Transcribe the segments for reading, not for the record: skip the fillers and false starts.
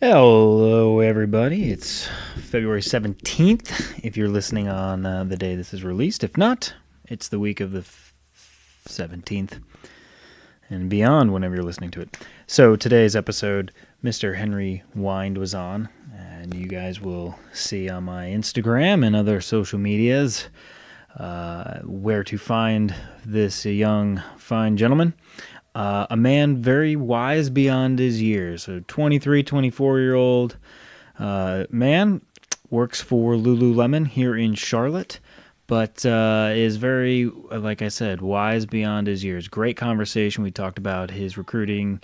Hello, everybody. It's February 17th, if you're listening on the day this is released. If not, it's the week of the 17th and beyond whenever you're listening to it. So today's episode, Mr. Henry Wynd was on, and you guys will see on my Instagram and other social medias where to find this young, fine gentleman. A man very wise beyond his years. A 23, 24-year-old man, works for Lululemon here in Charlotte, but is very, like I said, wise beyond his years. Great conversation. We talked about his recruiting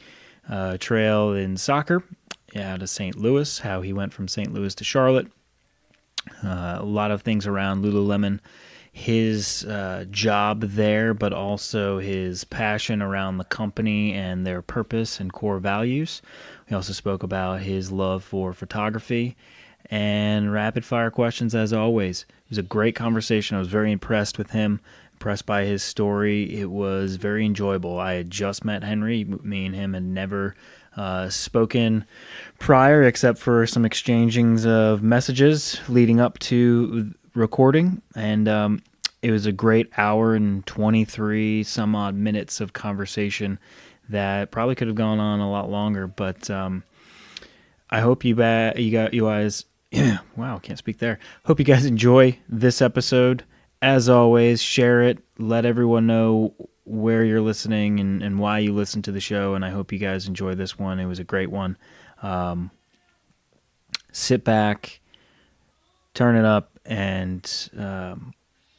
trail in soccer out of St. Louis, how he went from St. Louis to Charlotte. A lot of things around Lululemon. His job there, but also his passion around the company and their purpose and core values. We also spoke about his love for photography and rapid fire questions as always. It was a great conversation. I was very impressed with him, impressed by his story. It was very enjoyable. I had just met Henry. Me and him had never spoken prior except for some exchangings of messages leading up to recording, and it was a great hour and 23 some odd minutes of conversation that probably could have gone on a lot longer, but I hope you guys wow, can't speak there. Hope you guys enjoy this episode. As always, share it, let everyone know where you're listening and why you listen to the show, and I hope you guys enjoy this one. It was a great one. Sit back, turn it up, and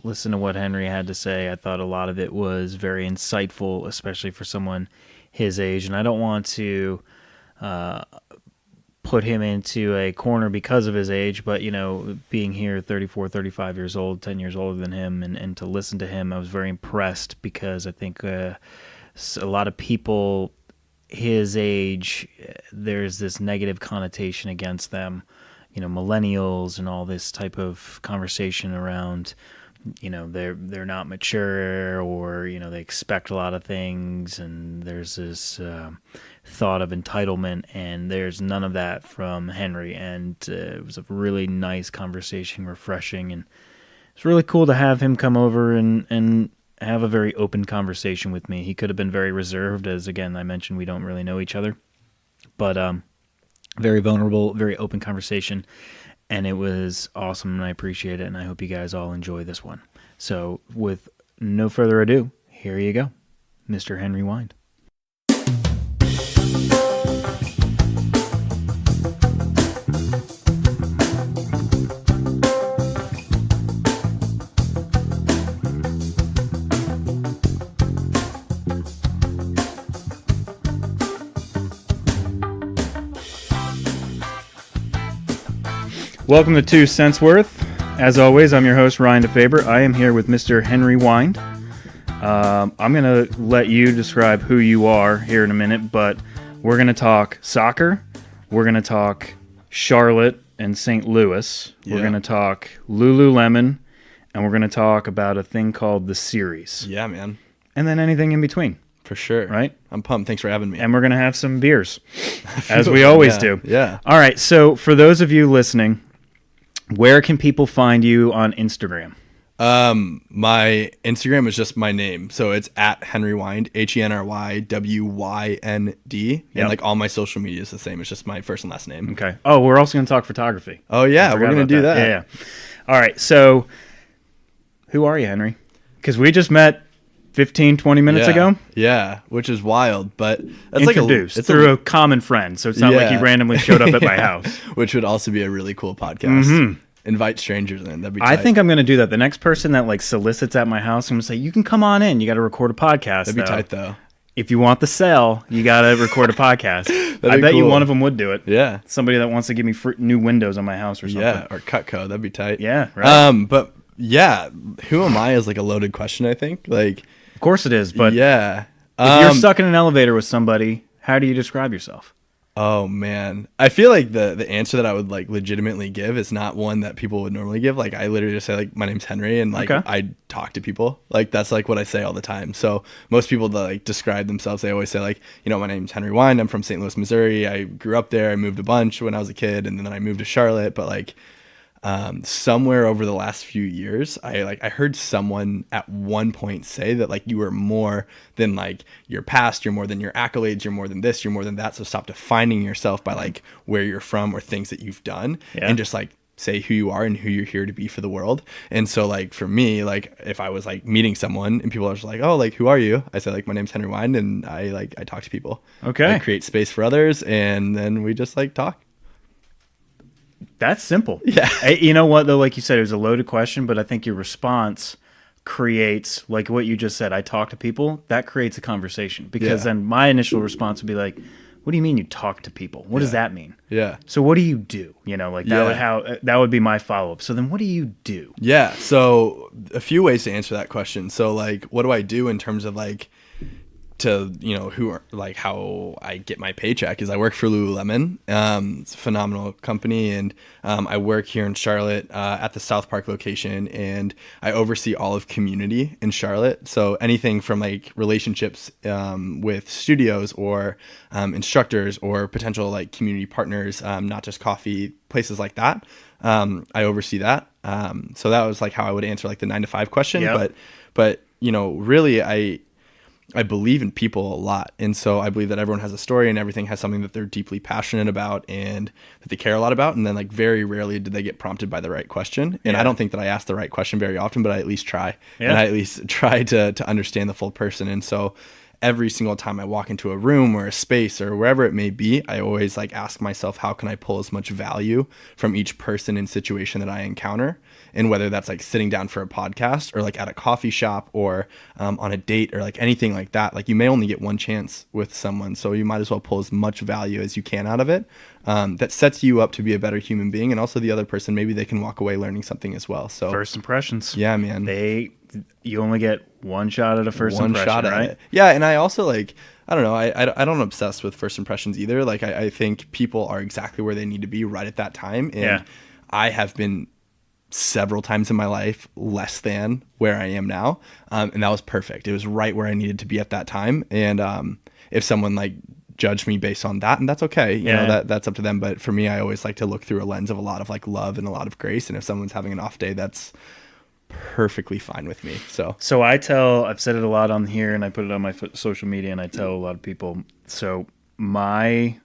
listen to what Henry had to say. I thought a lot of it was very insightful, especially for someone his age. And I don't want to put him into a corner because of his age, but, you know, being here 34, 35 years old, 10 years older than him, and to listen to him, I was very impressed because I think a lot of people his age, there's this negative connotation against them. You know, millennials and all this type of conversation around, you know, they're not mature, or, you know, they expect a lot of things, and there's this thought of entitlement, and there's none of that from Henry. And it was a really nice conversation, refreshing, and it's really cool to have him come over and have a very open conversation with me. He could have been very reserved, as again I mentioned, we don't really know each other, but very vulnerable, very open conversation, and it was awesome, and I appreciate it, and I hope you guys all enjoy this one. So, with no further ado, here you go, Mr. Henry Wynd. Welcome to Two Cents Worth. As always, I'm your host, Ryan DeFaber. I am here with Mr. Henry Wynd. I'm going to let you describe who you are here in a minute, but we're going to talk soccer. We're going to talk Charlotte and St. Louis. Yeah. We're going to talk Lululemon, and we're going to talk about a thing called the series. Yeah, man. And then anything in between. For sure. Right? I'm pumped. Thanks for having me. And we're going to have some beers, as we always do. Yeah. All right, so for those of you listening, where can people find you on Instagram? My Instagram is just my name. So it's at Henry Wynd, HenryWynd. Yep. And like all my social media is the same. It's just my first and last name. Okay. Oh, we're also going to talk photography. Oh, yeah. We're going to do that. Yeah. All right. So who are you, Henry? Because we just met 15, 20 minutes ago. Yeah, which is wild, but that's introduced through a common friend, so it's not like he randomly showed up at my house. Which would also be a really cool podcast. Mm-hmm. Invite strangers in. That'd be tight. I think I'm going to do that. The next person that like solicits at my house, I'm going to say, you can come on in. You got to record a podcast. That'd be tight, though. If you want the sale, you got to record a podcast. I bet you one of them would do it. Yeah. Somebody that wants to give me new windows on my house or something. Yeah, or Cutco. That'd be tight. Yeah, right. But yeah, who am I is like a loaded question, I think. Like, of course it is, but yeah. If you're stuck in an elevator with somebody, how do you describe yourself? Oh man, I feel like the answer that I would like legitimately give is not one that people would normally give. Like I literally just say like my name's Henry, and like Okay. I talk to people. Like that's like what I say all the time. So most people that like describe themselves, they always say like, you know, my name's Henry Wynd. I'm from St. Louis, Missouri. I grew up there. I moved a bunch when I was a kid, and then I moved to Charlotte. But like somewhere over the last few years, I heard someone at one point say that like you were more than like your past, you're more than your accolades, you're more than this, you're more than that. So stop defining yourself by like where you're from or things that you've done, and just like say who you are and who you're here to be for the world. And so like for me, like if I was like meeting someone and people are just like, oh, like who are you? I say like my name's Henry Wynd, and I talk to people. Okay. I create space for others, and then we just like talk. That's simple. Yeah. You know what, though? Like you said, it was a loaded question, but I think your response creates, like what you just said, I talk to people, that creates a conversation. Because then my initial response would be like, what do you mean you talk to people? What does that mean? Yeah. So what do you do? You know, like that would be my follow-up. So then what do you do? Yeah. So a few ways to answer that question. So like, what do I do in terms of like, to, you know, who are like how I get my paycheck is I work for Lululemon. It's a phenomenal company, and I work here in Charlotte at the South Park location, and I oversee all of community in Charlotte. So anything from like relationships with studios or instructors or potential like community partners, not just coffee, places like that. I oversee that. So that was like how I would answer like the 9 to 5 question. Yep. But you know, really I believe in people a lot. And so I believe that everyone has a story and everything has something that they're deeply passionate about and that they care a lot about. And then like very rarely did they get prompted by the right question. And I don't think that I ask the right question very often, but I at least try. And I at least try to understand the full person. And so every single time I walk into a room or a space or wherever it may be, I always like ask myself, how can I pull as much value from each person and situation that I encounter? And whether that's like sitting down for a podcast or like at a coffee shop or on a date or like anything like that, like you may only get one chance with someone. So you might as well pull as much value as you can out of it. That sets you up to be a better human being. And also the other person, maybe they can walk away learning something as well. So First impressions. yeah, man. You only get one shot at a first impression, right? It. Yeah. And I also like, I don't know. I don't obsess with first impressions either. Like I think people are exactly where they need to be right at that time. And I have been several times in my life less than where I am now. And that was perfect. It was right where I needed to be at that time. And if someone like judged me based on that, and that's okay, you know, that's up to them. But for me, I always like to look through a lens of a lot of like love and a lot of grace. And if someone's having an off day, that's perfectly fine with me. So I've said it a lot on here and I put it on my social media and I tell a lot of people, so my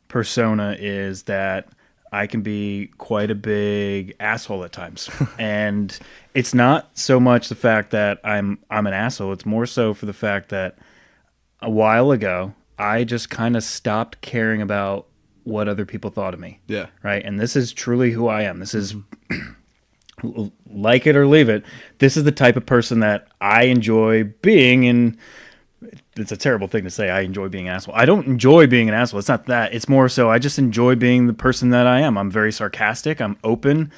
persona is that I can be quite a big asshole at times. And it's not so much the fact that I'm an asshole. It's more so for the fact that a while ago, I just kind of stopped caring about what other people thought of me. Yeah. Right. And this is truly who I am. This is like it or leave it. This is the type of person that I enjoy being in. It's a terrible thing to say. I enjoy being an asshole. I don't enjoy being an asshole. It's not that. It's more so I just enjoy being the person that I am. I'm very sarcastic. I'm open.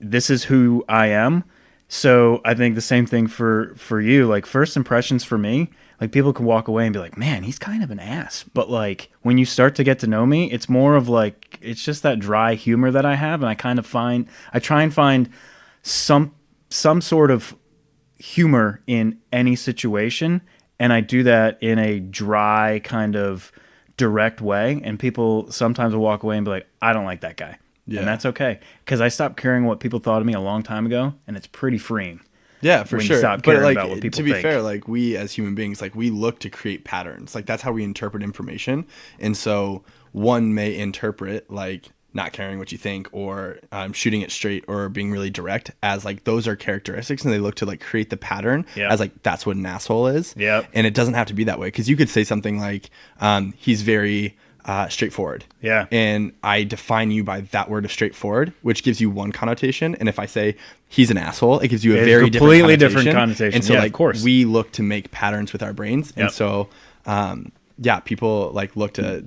This is who I am. So I think the same thing for you. Like first impressions for me, like people can walk away and be like, man, he's kind of an ass. But like when you start to get to know me, it's more of like, it's just that dry humor that I have. And I try and find some sort of humor in any situation. And I do that in a dry kind of direct way. And people sometimes will walk away and be like, I don't like that guy. Yeah. And that's okay. Because I stopped caring what people thought of me a long time ago. And it's pretty freeing. Yeah, for sure. Stop but caring like, about what people to be think. fair, like we as human beings, like we look to create patterns. Like that's how we interpret information. And so one may interpret like not caring what you think or shooting it straight or being really direct as like those are characteristics, and they look to like create the pattern as like that's what an asshole is. Yep. And it doesn't have to be that way, because you could say something like he's very straightforward. Yeah. And I define you by that word of straightforward, which gives you one connotation. And if I say he's an asshole, it gives you a very completely different connotation. And so yeah, like of course. we look to make patterns with our brains. Yep. And so yeah, people like look to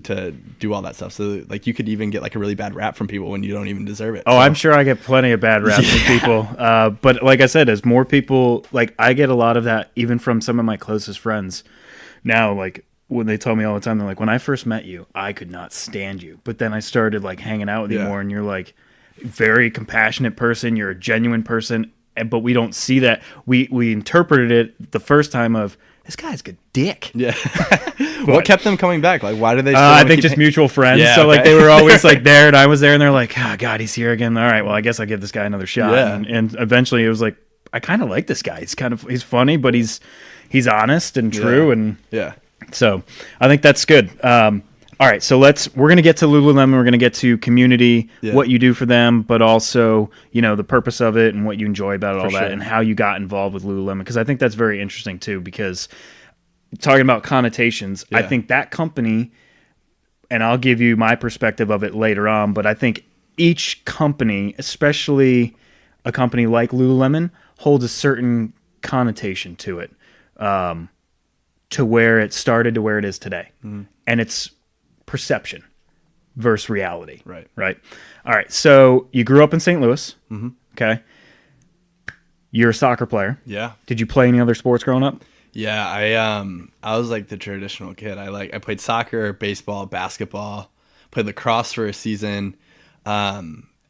do all that stuff. So like you could even get like a really bad rap from people when you don't even deserve it. Oh, so. I'm sure I get plenty of bad rap from people. But like I said, as more people, like I get a lot of that even from some of my closest friends now, like when they told me all the time, they're like, when I first met you, I could not stand you. But then I started like hanging out with you more, and you're like very compassionate person. You're a genuine person. But we don't see that. We interpreted it the first time of, this guy's a dick. Yeah. What kept them coming back? Like, why did they? I think just mutual friends. Yeah, so like they were always like there, and I was there, and they're like, oh God, he's here again. All right, well, I guess I'll give this guy another shot. Yeah. And eventually it was like, I kind of like this guy. He's funny, but he's honest and true. Yeah. And yeah. So I think that's good. All right, so we're going to get to Lululemon. We're going to get to community, what you do for them, but also, the purpose of it and what you enjoy about it, all that, and how you got involved with Lululemon. Because I think that's very interesting too, because talking about connotations, I think that company, and I'll give you my perspective of it later on, but I think each company, especially a company like Lululemon, holds a certain connotation to it, to where it started to where it is today. Mm. And it's perception versus reality. Right. All right. So you grew up in St. Louis. Mm-hmm. Okay. You're a soccer player. Yeah. Did you play any other sports growing up? Yeah. I was like the traditional kid. I played soccer, baseball, basketball, played lacrosse for a season.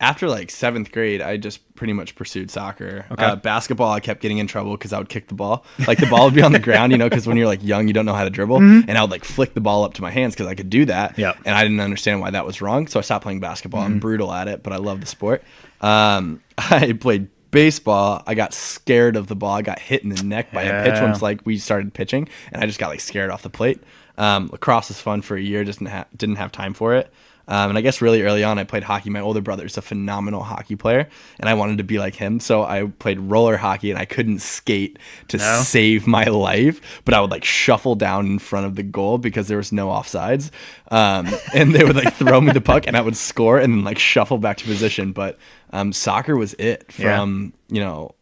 After like 7th grade, I just pretty much pursued soccer. Okay. Basketball, I kept getting in trouble because I would kick the ball. Like the ball would be on the ground, because when you're like young, you don't know how to dribble. Mm-hmm. And I would like flick the ball up to my hands because I could do that. Yep. And I didn't understand why that was wrong. So I stopped playing basketball. Mm-hmm. I'm brutal at it, but I love the sport. I played baseball. I got scared of the ball. I got hit in the neck by a pitch once like we started pitching. And I just got like scared off the plate. Lacrosse was fun for a year. Just didn't have time for it. And I guess really early on, I played hockey. My older brother's a phenomenal hockey player, and I wanted to be like him. So I played roller hockey, and I couldn't skate to save my life, but I would like shuffle down in front of the goal because there was no offsides. And they would like throw me the puck, and I would score and then like shuffle back to position. But soccer was it from,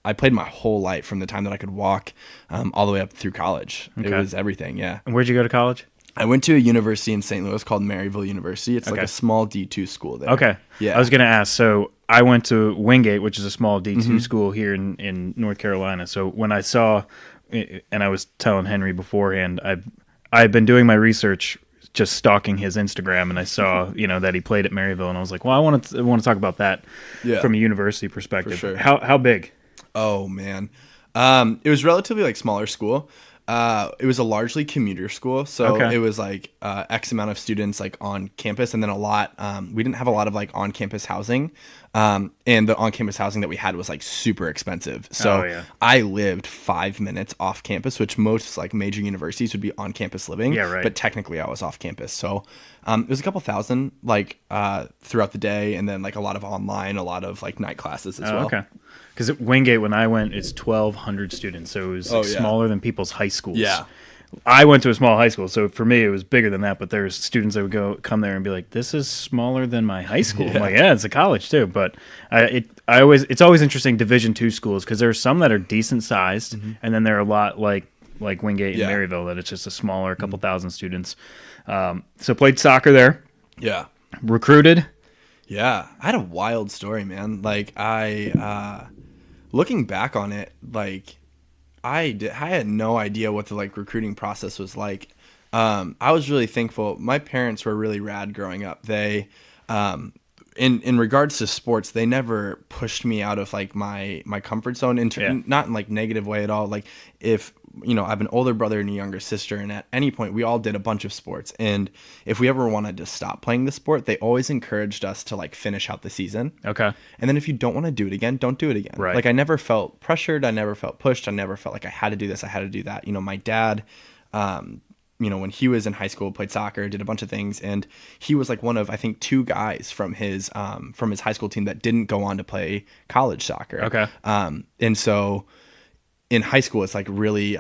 I played my whole life from the time that I could walk all the way up through college. Okay. It was everything. Yeah. And where'd you go to college? I went to a university in St. Louis called Maryville University. It's like a small D2 school there. Okay. Yeah. I was going to ask, so I went to Wingate, which is a small D2 school here in North Carolina. So when I saw, and I was telling Henry beforehand, I've been doing my research, just stalking his Instagram, and I saw, that he played at Maryville, and I was like, well, I want to talk about that from a university perspective. For sure. How big? Oh, man. It was relatively like smaller school. It was a largely commuter school, so it was like X amount of students like on campus, and then a lot. We didn't have a lot of like on-campus housing, and the on-campus housing that we had was like super expensive. So I lived 5 minutes off campus, which most like major universities would be on-campus living. Yeah, right. But technically, I was off campus, so it was a couple thousand like throughout the day, and then like a lot of online, a lot of like night classes as well. Okay. Because at Wingate, when I went, it's 1,200 students, so it was smaller than people's high schools. Yeah, I went to a small high school, so for me it was bigger than that. But there's students that would come there and be like, "This is smaller than my high school." Yeah. I'm like, "Yeah, it's a college too." But it's always interesting Division II schools because there are some that are decent sized, and then there are a lot like Wingate and Maryville that it's just a smaller, couple thousand students. So played soccer there. Yeah, recruited. Yeah, I had a wild story, man. Like looking back on it, like I had no idea what the like recruiting process was like. I was really thankful. My parents were really rad growing up. They, in regards to sports, they never pushed me out of like my comfort zone. Not in like negative way at all. Like if I have an older brother and a younger sister, and at any point we all did a bunch of sports. And if we ever wanted to stop playing the sport, they always encouraged us to like finish out the season. Okay. And then if you don't want to do it again, don't do it again. Right. Like I never felt pressured. I never felt pushed. I never felt like I had to do this. I had to do that. My dad, when he was in high school, played soccer, did a bunch of things, and he was like one of I think 2 guys from his high school team that didn't go on to play college soccer. Okay. And so in high school, it's like really,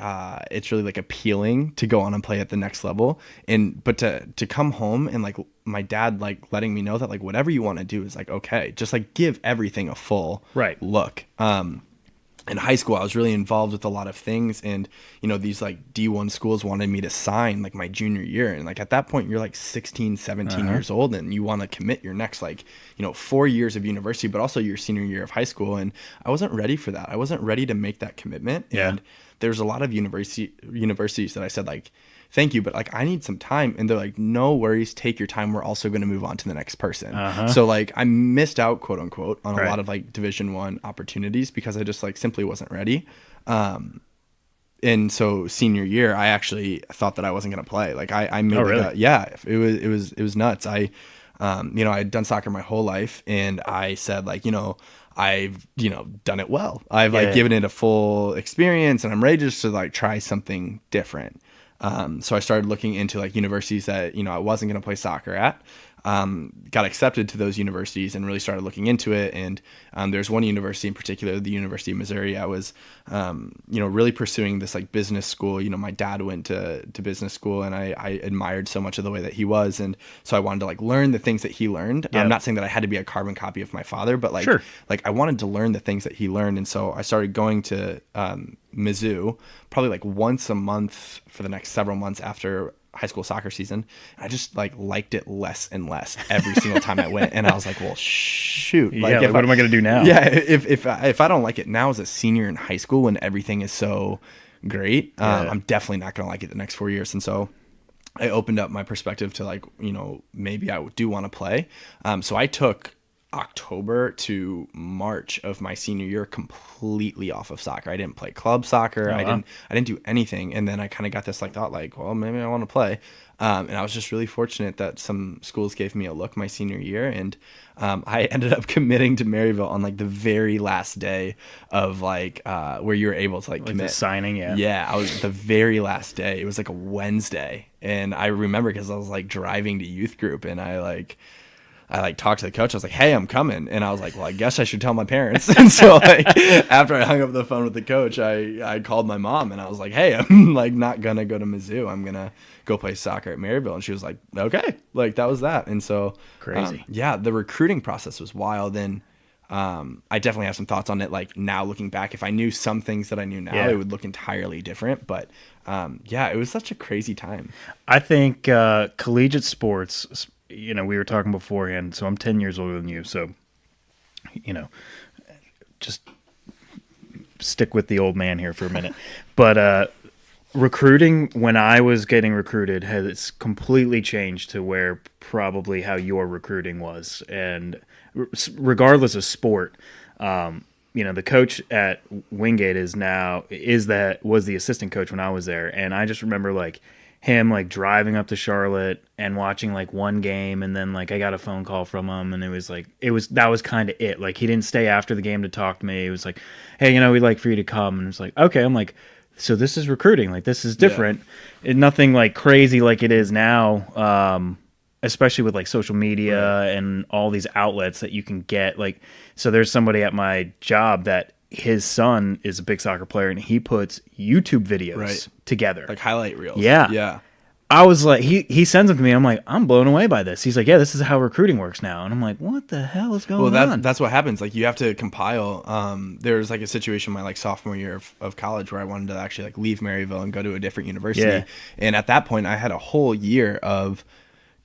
it's really like appealing to go on and play at the next level. But to come home and like my dad like letting me know that like whatever you want to do is like okay, just like give everything a full look. In high school, I was really involved with a lot of things, and these like D1 schools wanted me to sign like my junior year, and like at that point you're like 16, 17 years old, and you want to commit your next like 4 years of university, but also your senior year of high school, and I wasn't ready for that. I wasn't ready to make that commitment. And there's a lot of universities that I said like, thank you, but like I need some time, and they're like, no worries, take your time. We're also going to move on to the next person. So like I missed out, quote unquote, on a lot of like Division I opportunities because I just like simply wasn't ready. And so senior year, I actually thought that I wasn't going to play. Like I made, it was nuts. I had done soccer my whole life, and I said like, I've, done it well. I've given it a full experience, and I'm ready just to like try something different. So I started looking into like universities that, I wasn't going to play soccer at. Got accepted to those universities and really started looking into it. And there's one university in particular, the University of Missouri. I was, really pursuing this like business school. My dad went to business school, and I admired so much of the way that he was. And so I wanted to like learn the things that he learned. Yep. I'm not saying that I had to be a carbon copy of my father, but like, like I wanted to learn the things that he learned. And so I started going to Mizzou probably like once a month for the next several months after high school soccer season. I just like liked it less and less every single time I went, and I was like, well, shoot, like, what am I gonna do now? If I don't like it now as a senior in high school when everything is so great, I'm definitely not gonna like it the next 4 years. And so I opened up my perspective to like, maybe I do want to play. So I took October to March of my senior year completely off of soccer. I didn't play club soccer. I didn't do anything. And then I kind of got this like thought like, well, maybe I want to play. And I was just really fortunate that some schools gave me a look my senior year. And I ended up committing to Maryville on like the very last day of like where you were able to like commit. The signing, I was the very last day. It was like a Wednesday. And I remember because I was like driving to youth group, and I talked to the coach. I was like, hey, I'm coming. And I was like, well, I guess I should tell my parents. And so like after I hung up the phone with the coach, I called my mom, and I was like, hey, I'm like not going to go to Mizzou. I'm going to go play soccer at Maryville. And she was like, okay, like that was that. And so crazy. The recruiting process was wild. And I definitely have some thoughts on it. Like now looking back, if I knew some things that I knew now, it would look entirely different. But it was such a crazy time. I think collegiate sports, we were talking beforehand, so I'm 10 years older than you, so, just stick with the old man here for a minute. But recruiting, when I was getting recruited, has completely changed to where probably how your recruiting was. And regardless of sport, the coach at Wingate was the assistant coach when I was there, and I just remember like him like driving up to Charlotte and watching like one game, and then like I got a phone call from him, and that was kind of it. Like he didn't stay after the game to talk to me. It was like, hey, we'd like for you to come. And it's like, okay. I'm like, so this is recruiting. Like this is different. It's nothing like crazy like it is now. Especially with like social media and all these outlets that you can get. Like, so there's somebody at my job that his son is a big soccer player, and he puts YouTube videos together, like highlight reels. Yeah. I was like, he sends them to me. I'm like, I'm blown away by this. He's like, yeah, this is how recruiting works now. And I'm like, what the hell is going on? Well, that's what happens. Like you have to compile. There's like a situation my like sophomore year of college where I wanted to actually like leave Maryville and go to a different university. Yeah. And at that point I had a whole year of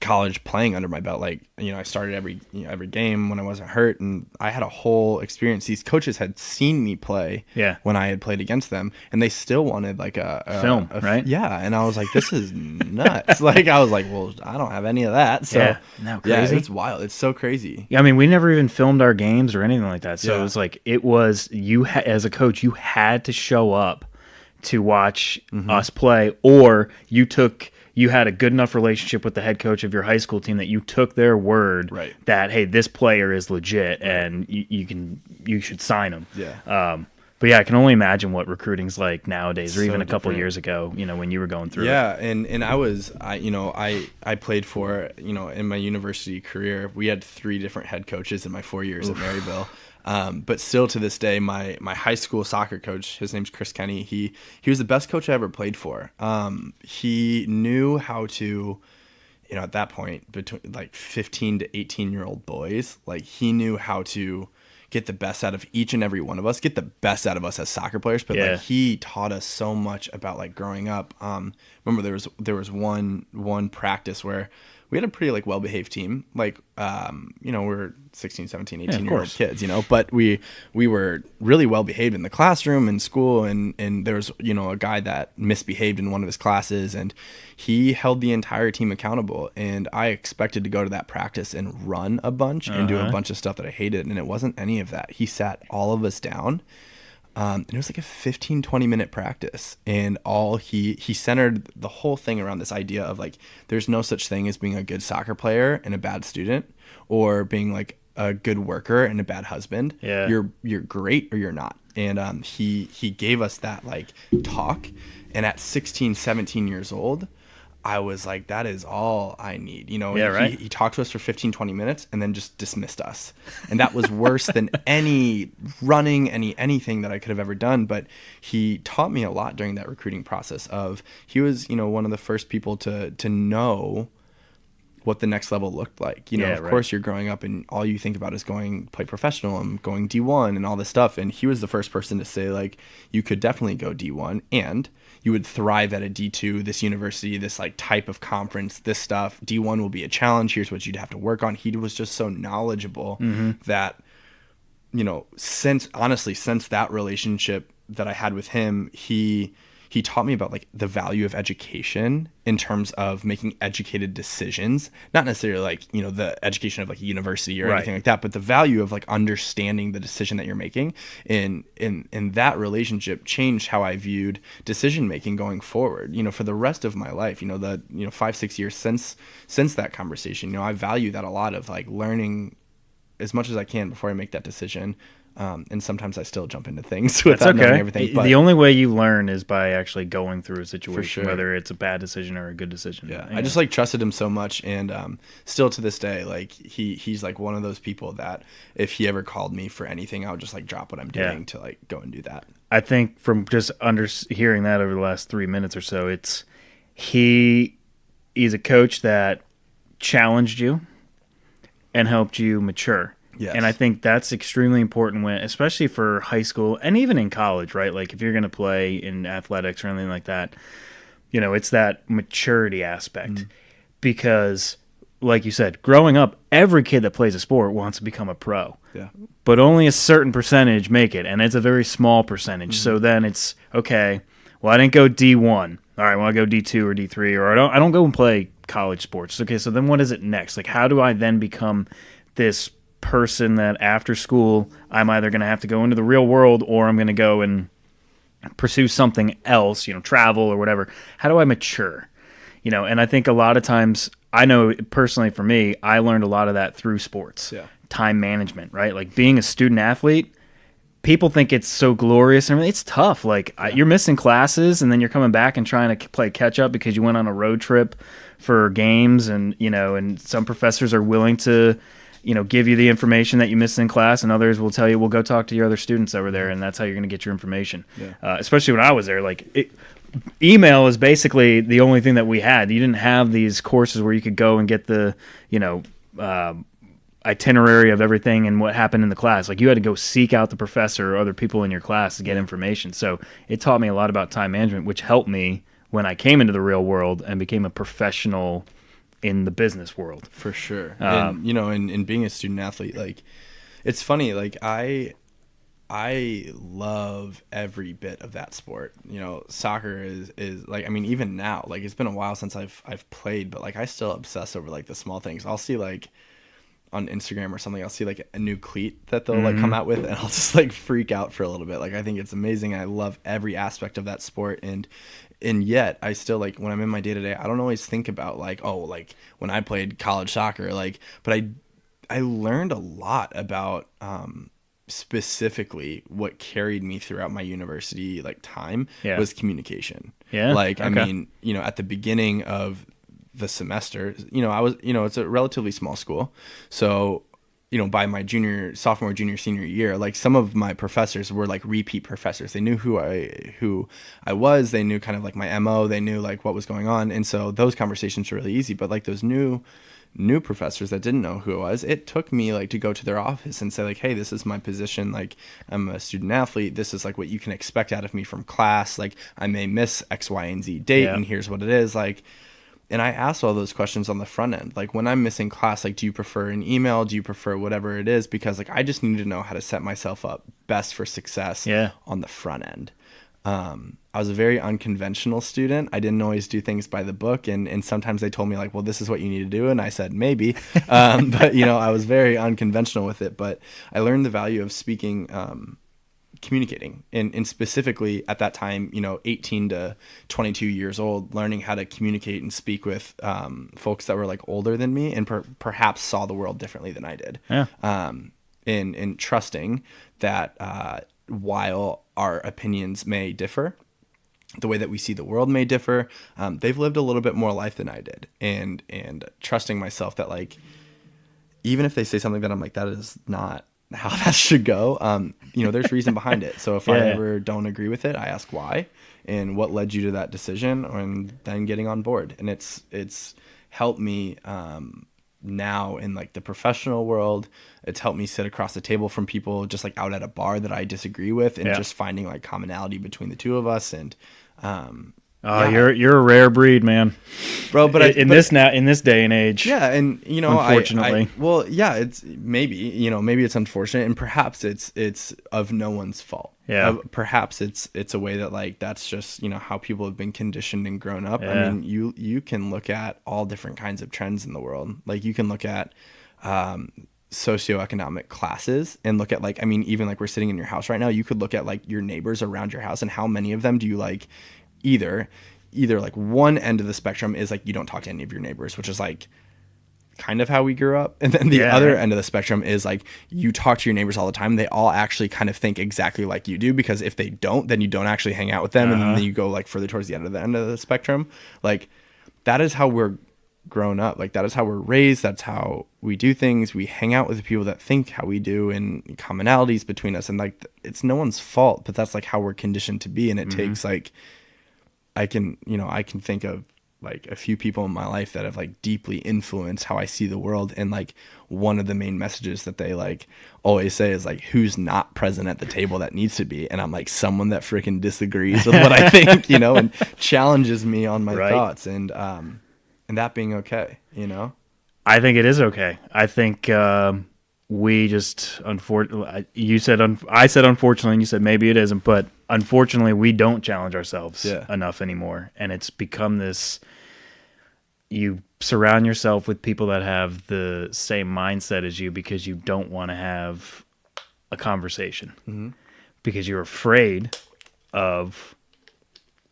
college playing under my belt. Like, I started every game when I wasn't hurt, and I had a whole experience. These coaches had seen me play when I had played against them, and they still wanted like a film, right? Yeah. And I was like, this is nuts. Like, I was like, well, I don't have any of that. So crazy. It's wild. It's so crazy. Yeah. I mean, we never even filmed our games or anything like that. So it was you as a coach, you had to show up to watch us play, or you had a good enough relationship with the head coach of your high school team that you took their word that, hey, this player is legit and you should sign him. Yeah. But yeah, I can only imagine what recruiting's like nowadays, or even a couple of years ago, when you were going through it. Yeah, and I played for, in my university career, we had 3 different head coaches in my 4 years at Maryville. But still to this day, my high school soccer coach, his name's Chris Kenny, he was the best coach I ever played for. He knew how to, at that point, between like 15 to 18-year-old boys, like he knew how to get the best out of each and every one of us, get the best out of us as soccer players. But like he taught us so much about like growing up. Remember there was one practice where we had a pretty like well-behaved team. Like, you know, we're 16, 17, of 18-year-old course. kids, you know, but we were really well-behaved in the classroom and school. And there was, you know, a guy that misbehaved in one of his classes, and he held the entire team accountable. And I expected to go to that practice and run a bunch and do a bunch of stuff that I hated. And it wasn't any of that. He sat all of us down. And it was like a 15, 20-minute practice. And he centered the whole thing around this idea of like, there's no such thing as being a good soccer player and a bad student, or being like a good worker and a bad husband. Yeah. You're great or you're not. And he gave us that like talk. And at 16, 17 years old, I was like, that is all I need. You know, Yeah, right. He talked to us for 15, 20 minutes and then just dismissed us. And that was worse than any running, anything that I could have ever done. But he taught me a lot during that recruiting process he was, you know, one of the first people to know what the next level looked like. You know, of course you're growing up and all you think about is going play professional and going D1 and all this stuff. And he was the first person to say like, you could definitely go D1 and you would thrive at a D2, this university, this like type of conference, this stuff. D1 will be a challenge. Here's what you'd have to work on. He was just so knowledgeable that, you know, since that relationship that I had with him, he taught me about like the value of education in terms of making educated decisions, not necessarily like, you know, the education of like a university or anything like that, but the value of like understanding the decision that you're making. In that relationship changed how I viewed decision making going forward, you know, for the rest of my life. You know, 5-6 years since that conversation, you know, I value that a lot, of like learning as much as I can before I make that decision. And sometimes I still jump into things without knowing everything. But the only way you learn is by actually going through a situation, sure. whether it's a bad decision or a good decision. Yeah, I just like trusted him so much, and still to this day, like he's like one of those people that if he ever called me for anything, I would just like drop what I'm doing to like go and do that. I think from just hearing that over the last 3 minutes or so, he's a coach that challenged you and helped you mature. Yes. And I think that's extremely important especially for high school and even in college, right? Like if you're going to play in athletics or anything like that, you know, it's that maturity aspect. Because like you said, growing up, every kid that plays a sport wants to become a pro. Yeah. But only a certain percentage make it, and it's a very small percentage. So then it's, okay, well, I didn't go D1. All right, well, I go D2 or D3, or I don't go and play college sports. Okay, so then what is it next? Like, how do I then become this person that after school I'm either going to have to go into the real world or I'm going to go and pursue something else, you know, travel or whatever? How do I mature? You know, and I think a lot of times, I know personally for me, I learned a lot of that through sports. Yeah. Time management, right? Like being a student athlete, people think it's so glorious, and it's tough. Like you're missing classes, and then you're coming back and trying to play catch up because you went on a road trip for games, and you know, and some professors are willing to, you know, give you the information that you missed in class, and others will tell you, well, go talk to your other students over there, and that's how you're going to get your information. Yeah. Especially when I was there, like email is basically the only thing that we had. You didn't have these courses where you could go and get the, you know, itinerary of everything and what happened in the class. Like you had to go seek out the professor or other people in your class to get information. So it taught me a lot about time management, which helped me when I came into the real world and became a professional in the business world. For sure. And, you know, in being a student athlete, like it's funny, like I love every bit of that sport. You know, soccer is like, I mean, even now, like it's been a while since I've played, but like I still obsess over like the small things. I'll see like on Instagram or something, I'll see like a new cleat that they'll like come out with, and I'll just like freak out for a little bit. Like I think it's amazing. I love every aspect of that sport, and yet I still, like, when I'm in my day-to-day, I don't always think about like, oh, like when I played college soccer, like, but I learned a lot about specifically what carried me throughout my university like time was communication. Like I mean, you know, at the beginning of the semester, you know, it's a relatively small school, so you know, by my sophomore, junior, senior year, like some of my professors were like repeat professors. They knew who I was. They knew kind of like my MO. They knew like what was going on. And so those conversations were really easy. But like those new professors that didn't know who I was, it took me like to go to their office and say like, hey, this is my position. Like I'm a student athlete. This is like what you can expect out of me from class. Like I may miss X, Y, and Z date, and here's what it is. Like, And I ask all those questions on the front end. Like when I'm missing class, like, do you prefer an email? Do you prefer whatever it is? Because like, I just need to know how to set myself up best for success on the front end. I was a very unconventional student. I didn't always do things by the book. And sometimes they told me like, well, this is what you need to do. And I said, maybe. But you know, I was very unconventional with it, but I learned the value of speaking, communicating, and specifically at that time, you know, 18 to 22 years old, learning how to communicate and speak with folks that were like older than me and perhaps saw the world differently than I did. And trusting that while our opinions may differ, the way that we see the world may differ, they've lived a little bit more life than I did, and trusting myself that like, even if they say something that I'm like, that is not how that should go, you know, there's reason behind it. So if I ever don't agree with it, I ask why and what led you to that decision, and then getting on board. And it's helped me now in like the professional world. It's helped me sit across the table from people just like out at a bar that I disagree with, and just finding like commonality between the two of us. And you're a rare breed, man, bro. But in this day and age, and you know, unfortunately, it's maybe, you know, maybe it's unfortunate, and perhaps it's of no one's fault. Perhaps it's a way that like, that's just, you know, how people have been conditioned and grown up. I mean, you can look at all different kinds of trends in the world. Like you can look at socioeconomic classes and look at like, I mean, even like we're sitting in your house right now, you could look at like your neighbors around your house and how many of them do you like. Either like one end of the spectrum is like, you don't talk to any of your neighbors, which is like kind of how we grew up. And then the other end of the spectrum is like, you talk to your neighbors all the time. They all actually kind of think exactly like you do, because if they don't, then you don't actually hang out with them. And then you go like further towards the end of the spectrum. Like that is how we're grown up. Like that is how we're raised. That's how we do things. We hang out with the people that think how we do, and commonalities between us. And like, it's no one's fault, but that's like how we're conditioned to be. And it takes like, I can think of like a few people in my life that have like deeply influenced how I see the world. And like one of the main messages that they like always say is like, who's not present at the table that needs to be? And I'm like, someone that freaking disagrees with what I think, you know, and challenges me on my thoughts, and that being okay, you know? I think it is okay. I think we just, unfortunately, I said unfortunately, and you said maybe it isn't, but unfortunately we don't challenge ourselves enough anymore. And it's become this, you surround yourself with people that have the same mindset as you because you don't want to have a conversation because you're afraid of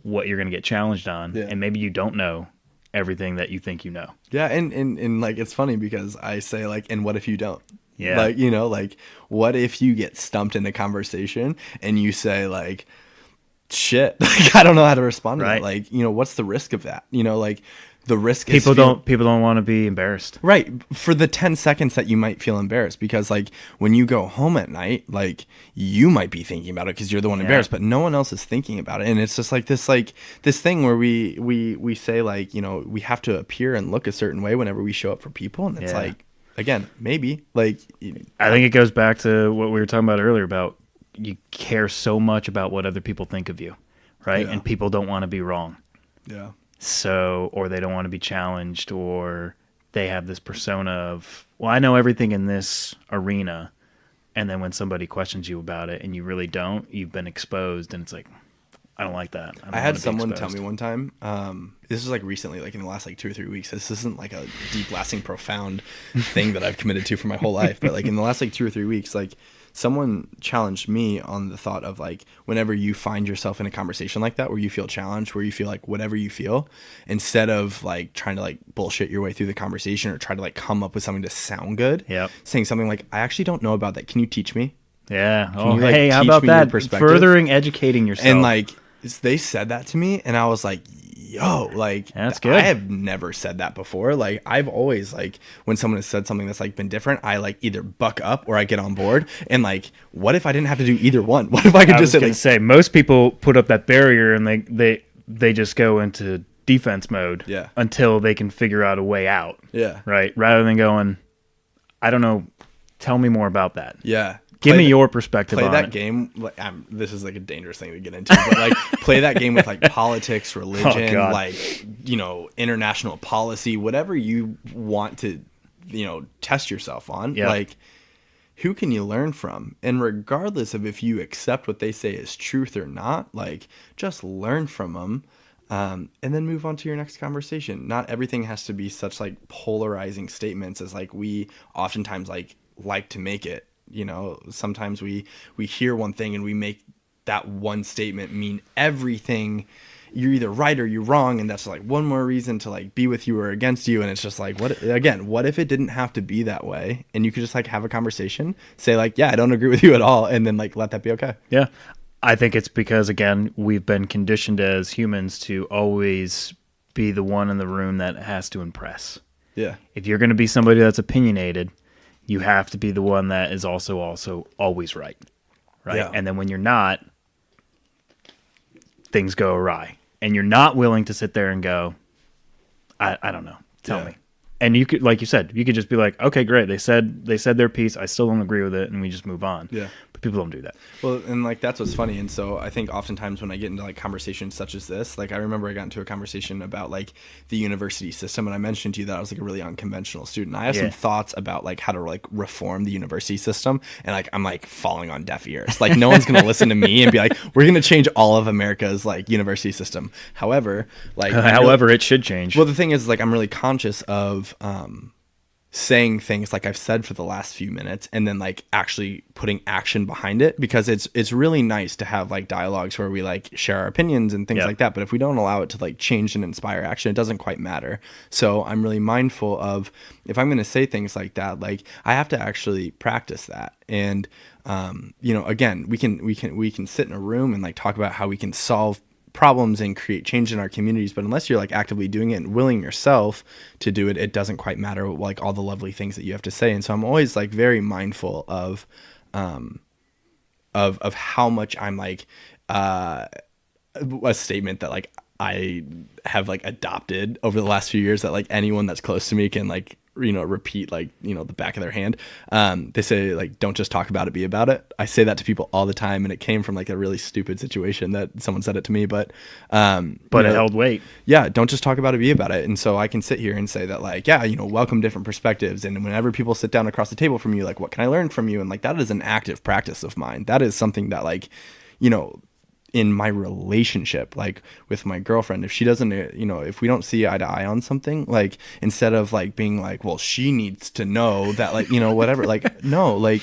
what you're going to get challenged on. And maybe you don't know everything that you think you know. And like, it's funny because I say like, and what if you don't? Like, you know, like, what if you get stumped in a conversation and you say like, shit, like, I don't know how to respond to that. Like, you know, what's the risk of that? You know, like the risk is people don't want to be embarrassed. Right. For the 10 seconds that you might feel embarrassed, because like when you go home at night, like you might be thinking about it because you're the one embarrassed, but no one else is thinking about it. And it's just like this thing where we say like, you know, we have to appear and look a certain way whenever we show up for people. And it's like, again, maybe like, I think it goes back to what we were talking about earlier about you care so much about what other people think of you, right? And people don't want to be wrong. So, or they don't want to be challenged, or they have this persona of, well, I know everything in this arena. And then when somebody questions you about it and you really don't, you've been exposed, and it's like, I don't like that. I had someone tell me one time, this was like recently, like in the last like 2 or 3 weeks. This isn't like a deep, lasting, profound thing that I've committed to for my whole life. But like in the last like 2 or 3 weeks, like someone challenged me on the thought of like, whenever you find yourself in a conversation like that, where you feel challenged, where you feel like whatever you feel, instead of like trying to like bullshit your way through the conversation or try to like come up with something to sound good, saying something like, I actually don't know about that. Can you teach me? Oh, like, hey, how about that? Furthering educating yourself. And like, they said that to me, and I was like, yo, like, that's good. I have never said that before. Like, I've always, like, when someone has said something that's like been different, I like either buck up or I get on board. And like, what if I didn't have to do either one? What if I could just say most people put up that barrier and they just go into defense mode until they can figure out a way out. Right. Rather than going, I don't know, tell me more about that. Give me your perspective play on that it. game. Like, this is like a dangerous thing to get into, but like play that game with like politics, religion, God. like, you know, international policy, whatever you want to, you know, test yourself on. Yeah. Like, who can you learn from? And regardless of if you accept what they say is truth or not, like, just learn from them. And then move on to your next conversation. Not everything has to be such like polarizing statements as like we oftentimes like to make it. You know, sometimes we hear one thing and we make that one statement mean everything. You're either right or you're wrong, and that's like one more reason to like be with you or against you. And it's just like, what if it didn't have to be that way, and you could just like have a conversation, say like, yeah, I don't agree with you at all, and then like let that be okay. Yeah. I think it's because, again, we've been conditioned as humans to always be the one in the room that has to impress. Yeah. If you're going to be somebody that's opinionated, you have to be the one that is also always right. Right. Yeah. And then when you're not, things go awry. And you're not willing to sit there and go, I don't know. Tell me. And you could, like you said, you could just be like, okay, great. They said their piece. I still don't agree with it. And we just move on. Yeah. But people don't do that. Well, and like that's what's funny. And so I think oftentimes when I get into like conversations such as this, like I remember I got into a conversation about like the university system, and I mentioned to you that I was like a really unconventional student. I have some thoughts about like how to like reform the university system, and like I'm like falling on deaf ears. Like no one's gonna listen to me and be like, we're gonna change all of America's like university system. However, like it should change. Well, the thing is like I'm really conscious of saying things like I've said for the last few minutes, and then like actually putting action behind it, because it's really nice to have like dialogues where we like share our opinions and things like that. But if we don't allow it to like change and inspire action, it doesn't quite matter. So I'm really mindful of, if I'm going to say things like that, like I have to actually practice that. And you know, again, we can sit in a room and like talk about how we can solve problems and create change in our communities, but unless you're like actively doing it and willing yourself to do it, it doesn't quite matter like all the lovely things that you have to say. And so I'm always like very mindful of how much I'm like a statement that like I have like adopted over the last few years, that like anyone that's close to me can like, you know, repeat like, you know, the back of their hand. They say like, don't just talk about it, be about it. I say that to people all the time, and it came from like a really stupid situation that someone said it to me, but it held weight. Yeah, don't just talk about it, be about it. And so I can sit here and say that like, yeah, you know, welcome different perspectives, and whenever people sit down across the table from you, like, what can I learn from you? And like that is an active practice of mine. That is something that like, you know, in my relationship, like with my girlfriend, if she doesn't, you know, if we don't see eye to eye on something, like instead of like being like, well, she needs to know that, like, you know, whatever, like, no, like,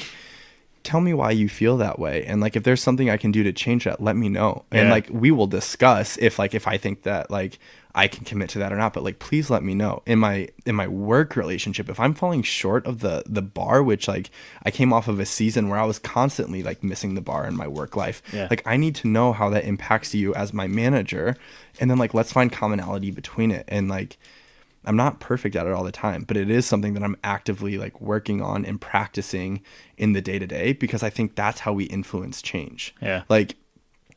tell me why you feel that way. And like, if there's something I can do to change that, let me know. Yeah. And like, we will discuss if I think that like I can commit to that or not, but like, please let me know. In my work relationship, if I'm falling short of the bar, which like I came off of a season where I was constantly like missing the bar in my work life, like I need to know how that impacts you as my manager. And then like, let's find commonality between it. And like, I'm not perfect at it all the time, but it is something that I'm actively like working on and practicing in the day to day, because I think that's how we influence change. Yeah. Like,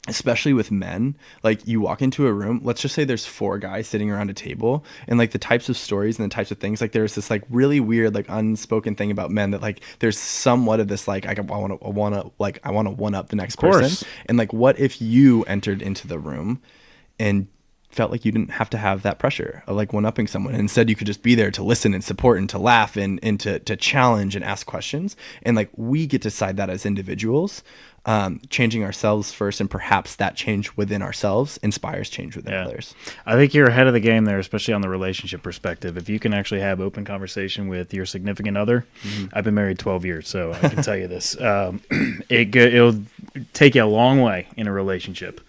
especially with men, like you walk into a room, let's just say there's 4 guys sitting around a table, and like the types of stories and the types of things, like there's this like really weird, like unspoken thing about men that like there's somewhat of this, like I want to one up the next person. And like, what if you entered into the room and felt like you didn't have to have that pressure of like one-upping someone, and instead you could just be there to listen and support and to laugh and to challenge and ask questions, and like we get to decide that as individuals, changing ourselves first, and perhaps that change within ourselves inspires change within others. I think you're ahead of the game there, especially on the relationship perspective. If you can actually have open conversation with your significant other, I've been married 12 years, so I can tell you this, it'll take you a long way in a relationship.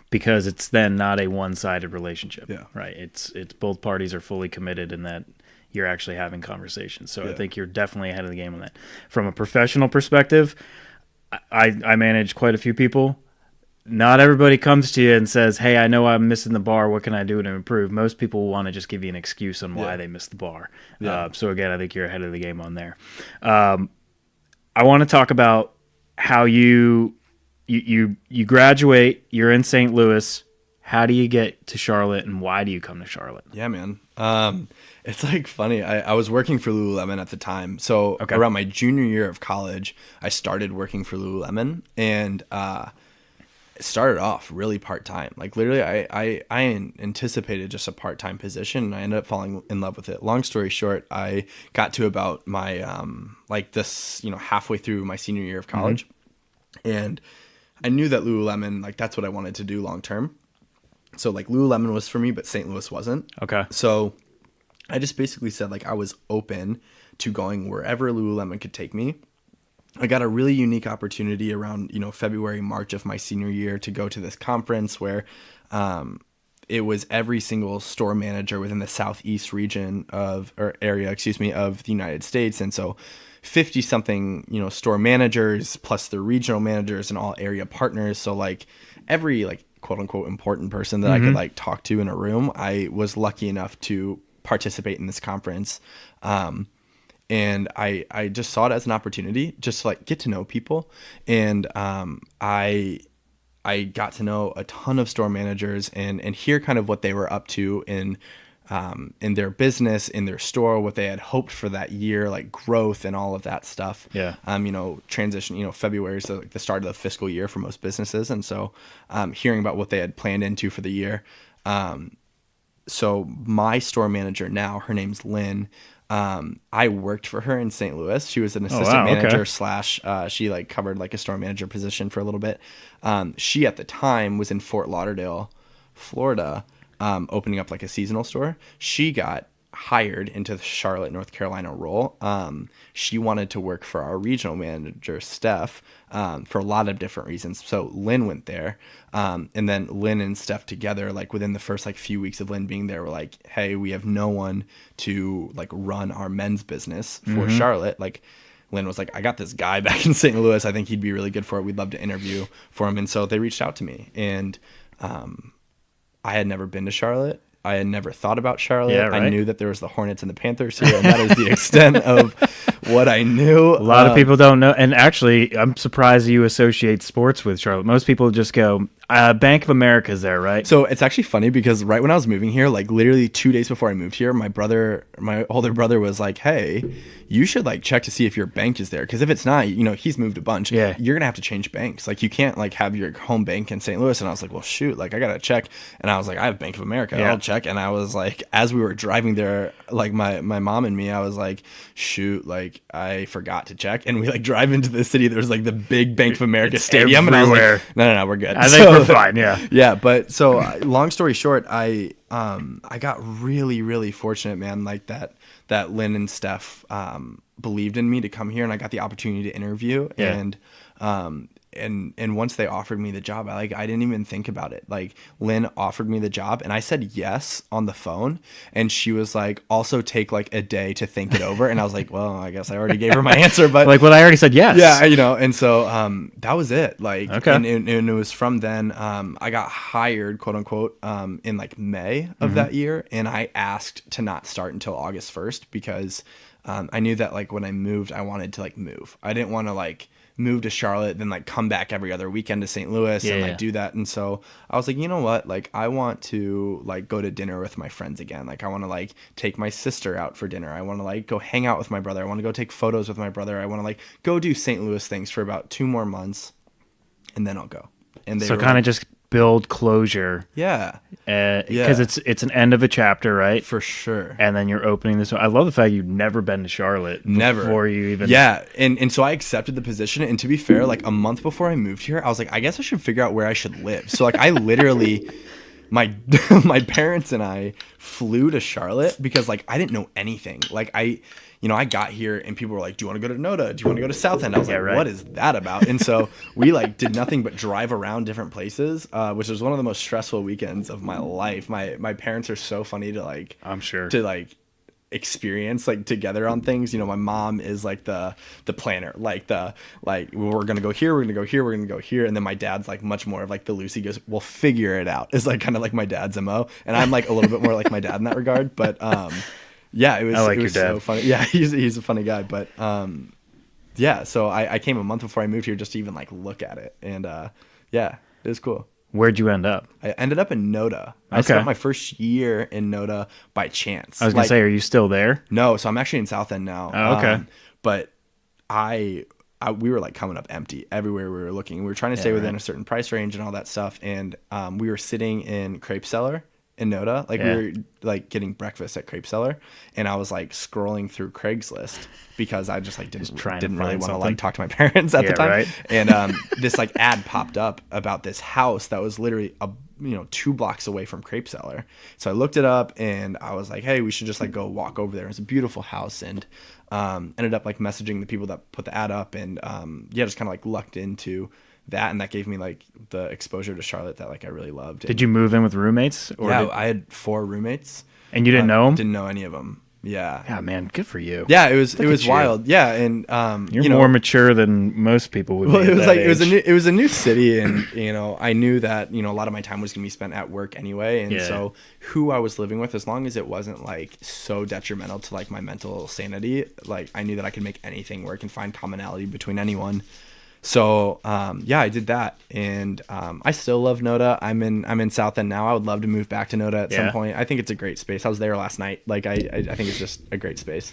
Because it's then not a one-sided relationship, right? It's both parties are fully committed in that you're actually having conversations. So I think you're definitely ahead of the game on that. From a professional perspective, I manage quite a few people. Not everybody comes to you and says, hey, I know I'm missing the bar. What can I do to improve? Most people want to just give you an excuse on why they missed the bar. So again, I think you're ahead of the game on there. I want to talk about how you graduate, you're in St. Louis. How do you get to Charlotte, and why do you come to Charlotte? Yeah, man. It's like funny. I was working for Lululemon at the time. So around my junior year of college, I started working for Lululemon, and it started off really part-time. Like literally I anticipated just a part-time position, and I ended up falling in love with it. Long story short, I got to about my like this, halfway through my senior year of college, and I knew that Lululemon, like that's what I wanted to do long term. So like Lululemon was for me, but St. Louis wasn't. Okay. So I just basically said like I was open to going wherever Lululemon could take me. I got a really unique opportunity around, February, March of my senior year to go to this conference where it was every single store manager within the Southeast region of the United States. And so 50 something, store managers plus the regional managers and all area partners. So like every like quote unquote important person that I could like talk to in a room, I was lucky enough to participate in this conference. And I just saw it as an opportunity just to like get to know people. And I got to know a ton of store managers and hear kind of what they were up to in their business, in their store, what they had hoped for that year, like growth and all of that stuff. Yeah. Transition, February is the start of the fiscal year for most businesses. And so hearing about what they had planned into for the year. So my store manager now, her name's Lynn. I worked for her in St. Louis. She was an assistant manager / she like covered like a store manager position for a little bit. She at the time was in Fort Lauderdale, Florida, opening up like a seasonal store. She got hired into the Charlotte, North Carolina role. She wanted to work for our regional manager, Steph, for a lot of different reasons. So Lynn went there. And then Lynn and Steph together, like within the first like few weeks of Lynn being there, were like, hey, we have no one to like run our men's business for Charlotte. Like Lynn was like, I got this guy back in St. Louis. I think he'd be really good for it. We'd love to interview for him. And so they reached out to me, and I had never been to Charlotte. I had never thought about Charlotte. Yeah, right. I knew that there was the Hornets and the Panthers here, and that is the extent of what I knew. A lot of people don't know. And actually, I'm surprised you associate sports with Charlotte. Most people just go, Bank of America's there, right? So it's actually funny because right when I was moving here, like literally 2 days before I moved here, my older brother was like, hey, you should like check to see if your bank is there. Because if it's not, he's moved a bunch. Yeah. You're going to have to change banks. Like you can't like have your home bank in St. Louis. And I was like, well, shoot, like I got to check. And I was like, I have Bank of America. Yeah. I'll check. And I was like, as we were driving there, like my mom and me, I was like, shoot, like I forgot to check. And we like drive into the city. There's like the big Bank of America stadium. Everywhere. And I was like, no, we're good. I think we're fine. Yeah. Yeah, but so long story short, I got really, really fortunate, man, like that Lynn and Steph believed in me to come here, and I got the opportunity to interview. Yeah. And once they offered me the job, I didn't even think about it. Like Lynn offered me the job, and I said yes on the phone, and she was like, also take like a day to think it over. And I was like, well, I guess I already gave her my answer, but like, well, I already said yes. Yeah, and so that was it. Like, okay. and it was from then. I got hired, quote unquote, in like May of that year, and I asked to not start until August 1st because I knew that like when I moved, I wanted to like move. I didn't want to like move to Charlotte, then like come back every other weekend to St. Louis and like do that. And so I was like, you know what? Like I want to like go to dinner with my friends again. Like I want to like take my sister out for dinner. I want to like go hang out with my brother. I want to go take photos with my brother. I want to like go do St. Louis things for about 2 more months, and then I'll go. And so kind of just build closure. Yeah. Because it's an end of a chapter, right? For sure. And then you're opening this one. I love the fact you've never been to Charlotte. Never. Before you even... Yeah. And so I accepted the position. And to be fair, like a month before I moved here, I was like, I guess I should figure out where I should live. So like I literally... my parents and I flew to Charlotte because like I didn't know anything. Like I got here and people were like, do you want to go to Noda? Do you want to go to South End? I was like, right. What is that about? And so we like did nothing but drive around different places, which was one of the most stressful weekends of my life. My parents are so funny to like, I'm sure, to like experience like together on things. My mom is like the planner, like we're gonna go here, we're gonna go here, we're gonna go here, and then my dad's like much more of like the Lucy goes, we'll figure it out, is like kind of like my dad's MO, and I'm like a little bit more like my dad in that regard. But yeah, it was so funny. Yeah, he's a funny guy. But yeah, so I came a month before I moved here just to even like look at it, and yeah, it was cool. Where'd you end up? I ended up in Noda. I spent my first year in Noda by chance. I was gonna say, are you still there? No, so I'm actually in South End now. Oh, okay. But we were like coming up empty everywhere we were looking. We were trying to stay within a certain price range and all that stuff. And we were sitting in Crepe Cellar in Noda. Like we were like getting breakfast at Crepe Cellar, and I was like scrolling through Craigslist because I just like didn't really want to like talk to my parents at the time. Right. And this like ad popped up about this house that was literally 2 blocks away from Crepe Cellar. So I looked it up and I was like, hey, we should just like go walk over there. It was a beautiful house, and ended up like messaging the people that put the ad up, and just kind of like lucked into that, and that gave me like the exposure to Charlotte that like I really loved. Did you move in with roommates? I had 4 roommates. And you didn't know them? Didn't know any of them. Yeah. Yeah, man, good for you. Yeah, it was wild. Yeah, and you're more mature than most people would be. Well, it was a new city, and I knew that a lot of my time was gonna be spent at work anyway, and so who I was living with, as long as it wasn't like so detrimental to like my mental sanity, like I knew that I could make anything work and find commonality between anyone. So I did that, and I still love Noda. I'm in South End now. I would love to move back to Noda at some point. I think it's a great space. I was there last night. Like I think it's just a great space.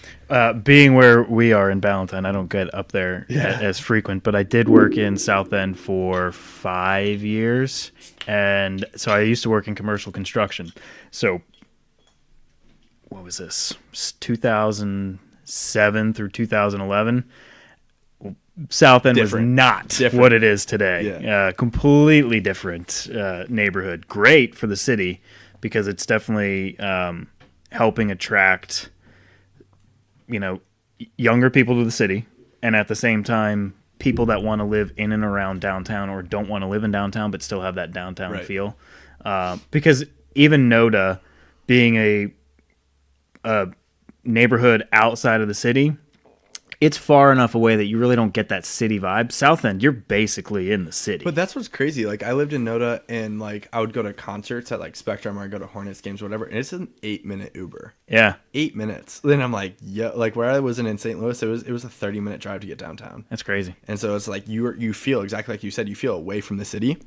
Being where we are in Ballantyne, I don't get up there as frequent, but I did work in South End for 5 years, and so I used to work in commercial construction. So what was this? 2007 through 2011. South End was not what it is today. Yeah. Completely different neighborhood. Great for the city because it's definitely helping attract, younger people to the city, and at the same time, people that want to live in and around downtown or don't want to live in downtown but still have that downtown feel. Because even Noda, being a neighborhood outside of the city, it's far enough away that you really don't get that city vibe. South End, you're basically in the city. But that's what's crazy. Like I lived in Noda, and like I would go to concerts at like Spectrum, or I'd go to Hornets games, or whatever, and it's an 8-minute Uber. Yeah, 8 minutes. Then I'm like, like where I was in St. Louis, it was a 30-minute drive to get downtown. That's crazy. And so it's like you feel exactly like you said. You feel away from the city.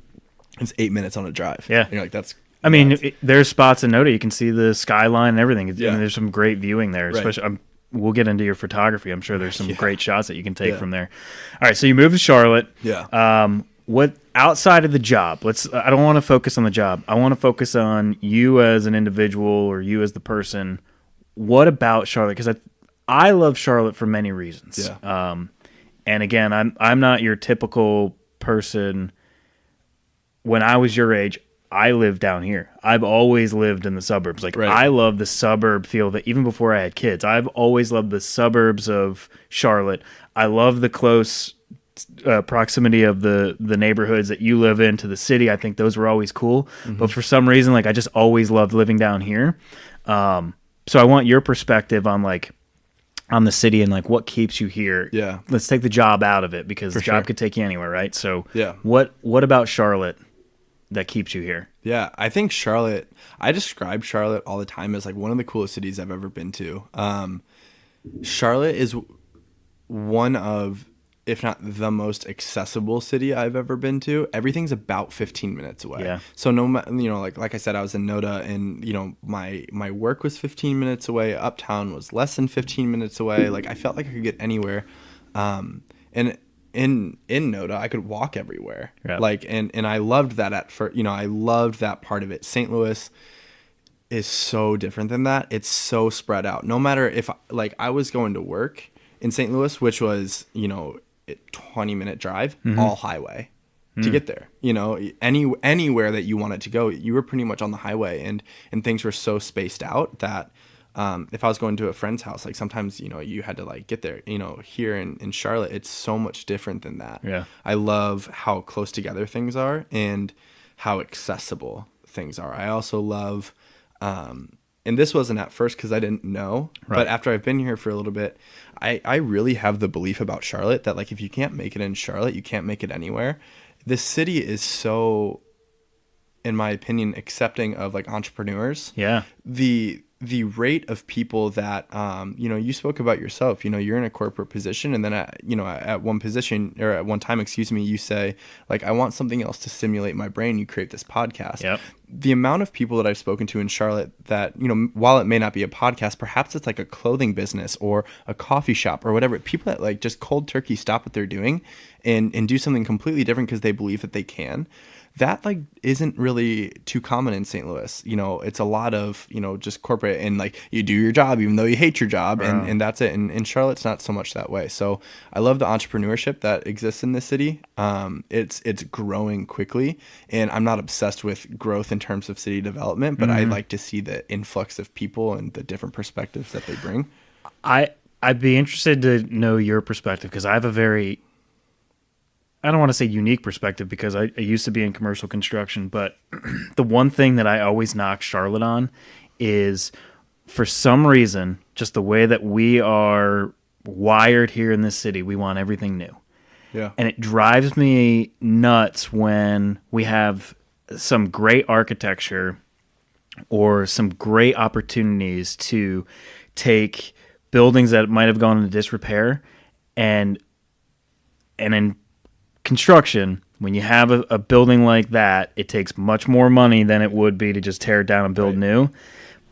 It's 8 minutes on a drive. Yeah, and you're like that's. I mean, there's spots in Noda you can see the skyline and everything. Yeah. And there's some great viewing there, especially. We'll get into your photography. I'm sure there's some great shots that you can take from there. All right, so you moved to Charlotte. Yeah. What outside of the job? I don't want to focus on the job. I want to focus on you as an individual or you as the person. What about Charlotte? Because I love Charlotte for many reasons. Yeah. And again, I'm not your typical person. When I was your age, I lived down here. I've always lived in the suburbs. I love the suburb feel that even before I had kids. I've always loved the suburbs of Charlotte. I love the close proximity of the neighborhoods that you live in to the city. I think those were always cool. Mm-hmm. But for some reason, I just always loved living down here. So I want your perspective on the city and what keeps you here. Yeah. Let's take the job out of it because the job could take you anywhere, right? So yeah. What about Charlotte that keeps you here? Yeah, I think I describe Charlotte all the time as one of the coolest cities I've ever been to. Charlotte is one of, if not the most accessible city I've ever been to. Everything's about 15 minutes away. Yeah. So like I said, I was in Noda, and my work was 15 minutes away. Uptown was less than 15 minutes away. I felt like I could get anywhere. And in Noda, I could walk everywhere. Yeah. And I loved that at first. I loved that part of it. St. Louis is so different than that. It's so spread out. No matter if I was going to work in St. Louis, which was a 20-minute drive, all highway to get there. Anywhere that you wanted to go, you were pretty much on the highway, and things were so spaced out that. If I was going to a friend's house, sometimes, you had to get there, here in Charlotte, it's so much different than that. Yeah. I love how close together things are and how accessible things are. I also love, and this wasn't at first because I didn't know, but after I've been here for a little bit, I really have the belief about Charlotte that if you can't make it in Charlotte, you can't make it anywhere. This city is so, in my opinion, accepting of entrepreneurs. Yeah. the rate of people that, you spoke about yourself, you're in a corporate position, and then at one position, or at one time, excuse me, you say, like, I want something else to stimulate my brain. You create this podcast. Yep. The amount of people that I've spoken to in Charlotte that, while it may not be a podcast, perhaps it's like a clothing business or a coffee shop or whatever, people that like just cold turkey stop what they're doing and do something completely different because they believe that they can. That like isn't really too common in St. Louis. It's a lot of, just corporate, and like you do your job even though you hate your job, and that's it. And in Charlotte's not so much that way. So I love the entrepreneurship that exists in this city. It's growing quickly, and I'm not obsessed with growth in terms of city development, but I like to see the influx of people and the different perspectives that they bring. I'd be interested to know your perspective, because I have a very, I don't want to say unique perspective, because I used to be in commercial construction, but the one thing that I always knock Charlotte on is, for some reason, just the way that we are wired here in this city, we want everything new. Yeah. And it drives me nuts when we have some great architecture or some great opportunities to take buildings that might have gone into disrepair, and in construction, when you have a building like that, it takes much more money than it would be to just tear it down and build new.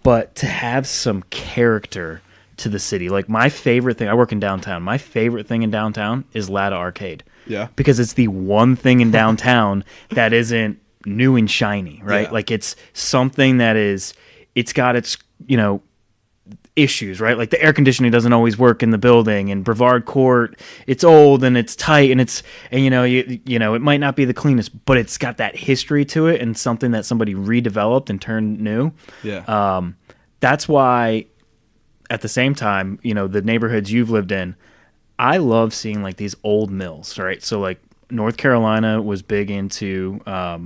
But to have some character to the city, like my favorite thing, I work in downtown, my favorite thing in downtown is Latta Arcade. Yeah. Because it's the one thing in downtown that isn't new and shiny, right? Yeah. Like it's something that it's got its, issues, right? Like the air conditioning doesn't always work in the building, and Brevard Court, it's old and it's tight, and it might not be the cleanest, but it's got that history to it and something that somebody redeveloped and turned new. Yeah. That's why, at the same time, the neighborhoods you've lived in, I love seeing like these old mills, right? So like North Carolina was big into, I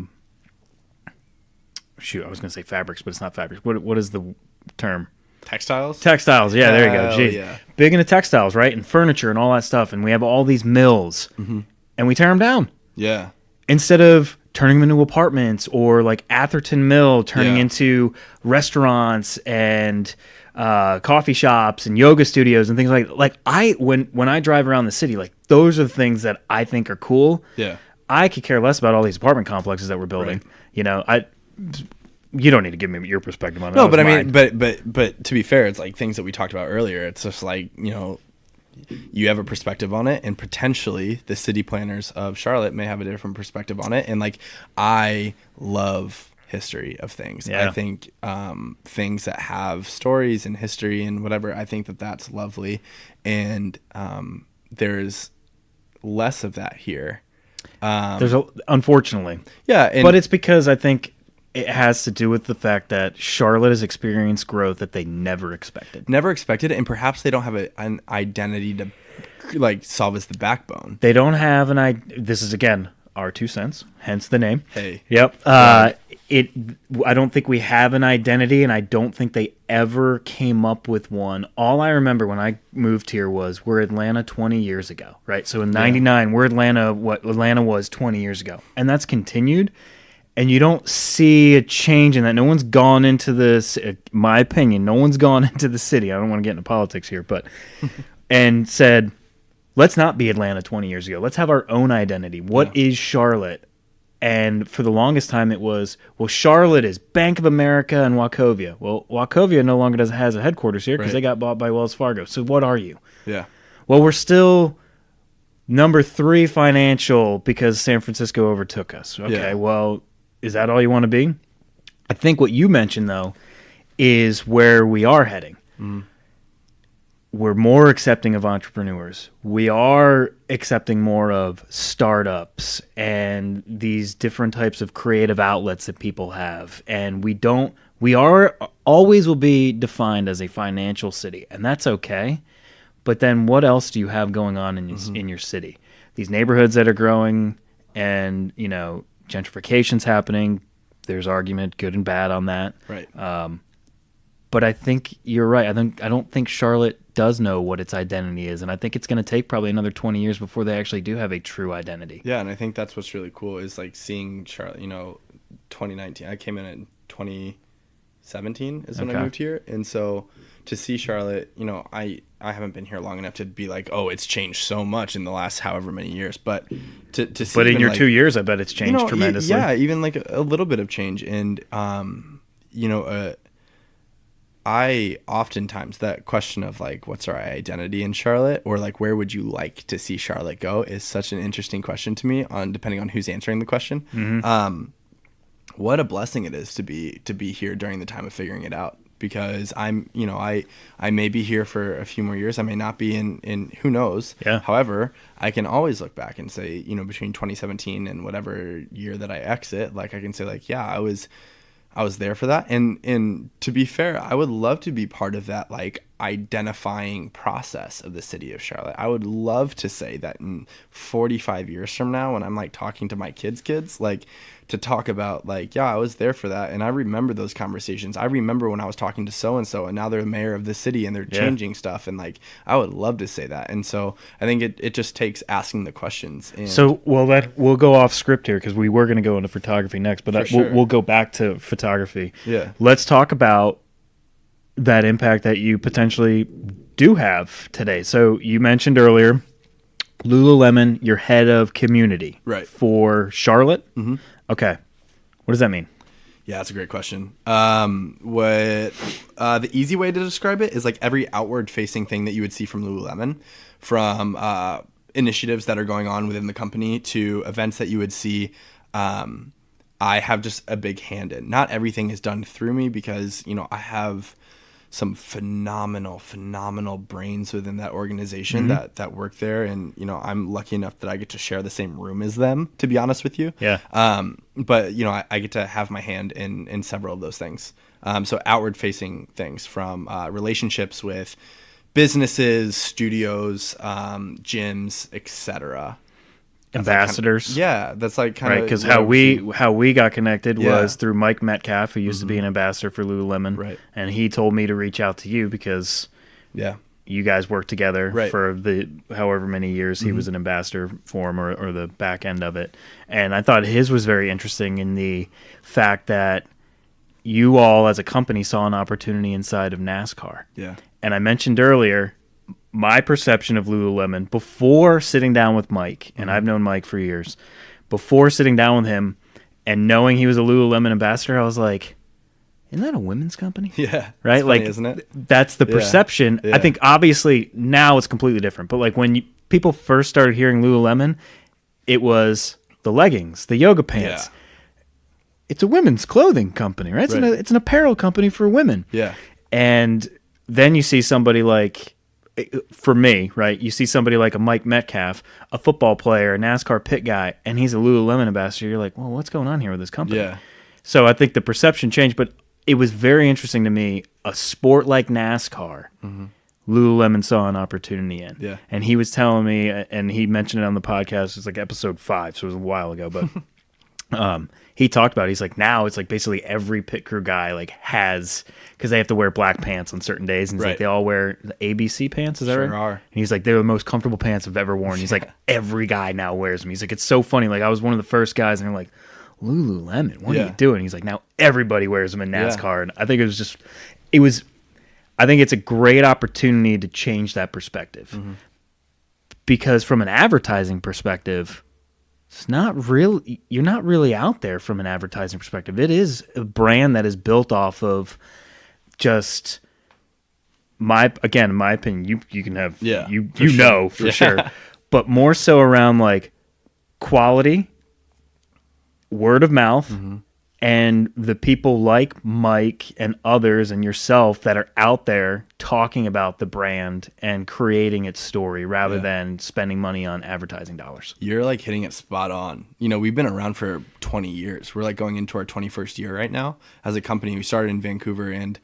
was going to say fabrics, but it's not fabrics. What is the term? Textiles, yeah, there you go. Gee. Yeah. Big into textiles, right? And furniture and all that stuff. And we have all these mills, and we tear them down. Yeah. Instead of turning them into apartments, or like Atherton Mill turning into restaurants and coffee shops and yoga studios and things like when I drive around the city, like those are the things that I think are cool. Yeah. I could care less about all these apartment complexes that we're building. Right. You don't need to give me your perspective on that. No, but I mean, but to be fair, it's like things that we talked about earlier. It's just like, you have a perspective on it, and potentially the city planners of Charlotte may have a different perspective on it. And like, I love history of things. Yeah. I think things that have stories and history and whatever, I think that that's lovely. And there's less of that here. Unfortunately. Yeah. But it's because I think it has to do with the fact that Charlotte has experienced growth that they never expected. And perhaps they don't have an identity to like solve as the backbone. They don't have this is again our 2 cents, hence the name. Hey. Yep. I don't think we have an identity, and I don't think they ever came up with one. All I remember when I moved here was we're Atlanta 20 years ago, right? So in 99, we're Atlanta, what Atlanta was 20 years ago. And that's continued. And you don't see a change in that. No one's gone into this, in my opinion, no one's gone into the city. I don't want to get into politics here, but and said, let's not be Atlanta 20 years ago. Let's have our own identity. What is Charlotte? And for the longest time it was, well, Charlotte is Bank of America and Wachovia. Well, Wachovia no longer has a headquarters here because they got bought by Wells Fargo. So what are you? Yeah. Well, we're still number 3 financial because San Francisco overtook us. Okay, well, is that all you want to be? I think what you mentioned, though, is where we are heading. We're more accepting of entrepreneurs. We are accepting more of startups and these different types of creative outlets that people have. And we always will be defined as a financial city, and that's okay. But then what else do you have going on in your city? These neighborhoods that are growing, and, gentrification's happening. There's argument, good and bad, on that. Right. But I think you're right. I don't think Charlotte does know what its identity is, and I think it's going to take probably another 20 years before they actually do have a true identity. Yeah, and I think that's what's really cool is like seeing Charlotte. 2019. I came in 2017 2017 is when Okay. I moved here. And so to see Charlotte, you know, I haven't been here long enough to be like, oh, it's changed so much in the last however many years. But to see, But in even, your like, 2 years, I bet it's changed tremendously. yeah, even like a little bit of change. And, you know, I oftentimes, that question of like, what's our identity in Charlotte, or like, where would you like to see Charlotte go, is such an interesting question to me, on depending on who's answering the question. What a blessing it is to be here during the time of figuring it out, because I'm, you know, I may be here for a few more years. I may not be in who knows. Yeah. However, I can always look back and say, you know, between 2017 and whatever year that I exit, like I can say like, yeah, I was there for that. And to be fair, I would love to be part of that, like, identifying process of the city of Charlotte. I would love to say that in 45 years from now, when I'm like talking to my kids, like, to talk about like, yeah, I was there for that. And I remember those conversations. I remember when I was talking to so-and-so, and now they're the mayor of the city and they're changing stuff. And like, I would love to say that. And so I think it just takes asking the questions. And So, well, we'll go off script here because we were going to go into photography next, but sure. we'll go back to photography. Yeah. Let's talk about that impact that you potentially do have today. So you mentioned earlier, Lululemon, you're head of community, Right. for Charlotte. Mm-hmm. Okay, what does that mean? Yeah, that's a great question. The easy way to describe it is like every outward facing thing that you would see from Lululemon, from initiatives that are going on within the company to events that you would see. I have just a big hand in. Not everything is done through me, because, you know, I have some phenomenal brains within that organization that work there. And, you know, I'm lucky enough that I get to share the same room as them, to be honest with you. Yeah. But, you know, I get to have my hand in several of those things. So outward facing things, from relationships with businesses, studios, gyms, etc. Ambassadors. That's like kind of right, because how we got connected was through Mike Metcalf, who used to be an ambassador for Lululemon, Right. And he told me to reach out to you because you guys worked together for the however many years he was an ambassador for him, or the back end of it. And I thought his was very interesting in the fact that you all as a company saw an opportunity inside of NASCAR. Yeah. And I mentioned earlier my perception of Lululemon before sitting down with Mike, and I've known Mike for years, before sitting down with him and knowing he was a Lululemon ambassador, I was like, isn't that a women's company? Yeah. Right? It's funny, like, isn't it? That's the perception. Yeah. I think obviously now it's completely different. But like when people first started hearing Lululemon, it was the leggings, the yoga pants. Yeah. It's a women's clothing company, right? It's an apparel company for women. Yeah. And then you see somebody like, for me, right? You see somebody like a Mike Metcalf, a football player, a NASCAR pit guy, and he's a Lululemon ambassador. You're like, well, what's going on here with this company? Yeah. So I think the perception changed, but it was very interesting to me. A sport like NASCAR, Lululemon saw an opportunity in. Yeah. And he was telling me, and he mentioned it on the podcast, it's like episode 5, so it was a while ago, but he talked about it. He's like, now it's like basically every pit crew guy like has, because they have to wear black pants on certain days, and he's like, they all wear the ABC pants, is that right? Sure are. And he's like, they're the most comfortable pants I've ever worn. He's like, every guy now wears them. He's like, it's so funny. Like, I was one of the first guys, and they're like, Lululemon, what are you doing? He's like, now everybody wears them in NASCAR. And I think I think it's a great opportunity to change that perspective. Because from an advertising perspective, you're not really out there from an advertising perspective. It is a brand that is built off of just in my opinion, you can have, for sure, but more so around like quality, word of mouth, and the people like Mike and others and yourself that are out there talking about the brand and creating its story rather than spending money on advertising dollars. You're like hitting it spot on. You know, we've been around for 20 years. We're like going into our 21st year right now as a company. We started in Vancouver, and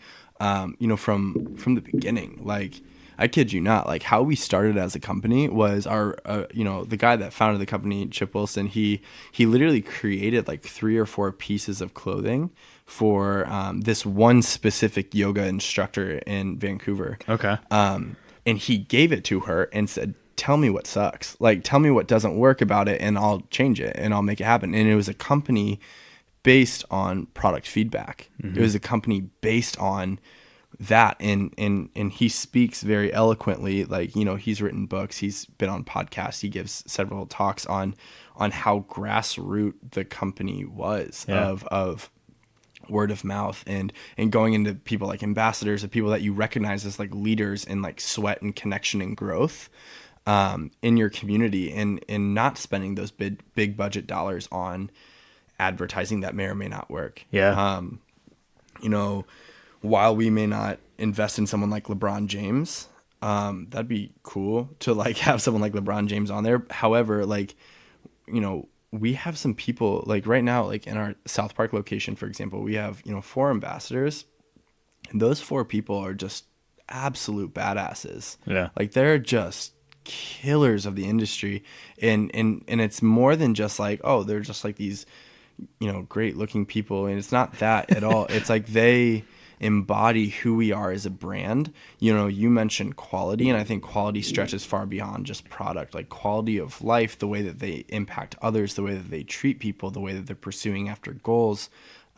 you know, from the beginning, like, I kid you not, like how we started as a company was our, you know, the guy that founded the company, Chip Wilson, he literally created like 3 or 4 pieces of clothing for this one specific yoga instructor in Vancouver. Okay. And he gave it to her and said, tell me what sucks. Like, tell me what doesn't work about it, and I'll change it and I'll make it happen. And it was a company based on product feedback. It was a company based on that, and he speaks very eloquently. Like, you know, he's written books, he's been on podcasts, he gives several talks on how grassroots the company was, of word of mouth, and going into people like ambassadors, of people that you recognize as like leaders in like sweat and connection and growth in your community, and not spending those big budget dollars on advertising that may or may not work. You know, while we may not invest in someone like LeBron James, that'd be cool to like have someone like LeBron James on there. However, like, you know, we have some people like right now, like in our South Park location, for example, we have, you know, 4 ambassadors, and those 4 people are just absolute badasses. Like, they're just killers of the industry. And it's more than just like, oh, they're just like these, you know, great looking people. And it's not that at all. It's like they embody who we are as a brand. You know, you mentioned quality, and I think quality stretches far beyond just product. Like quality of life, the way that they impact others, the way that they treat people, the way that they're pursuing after goals.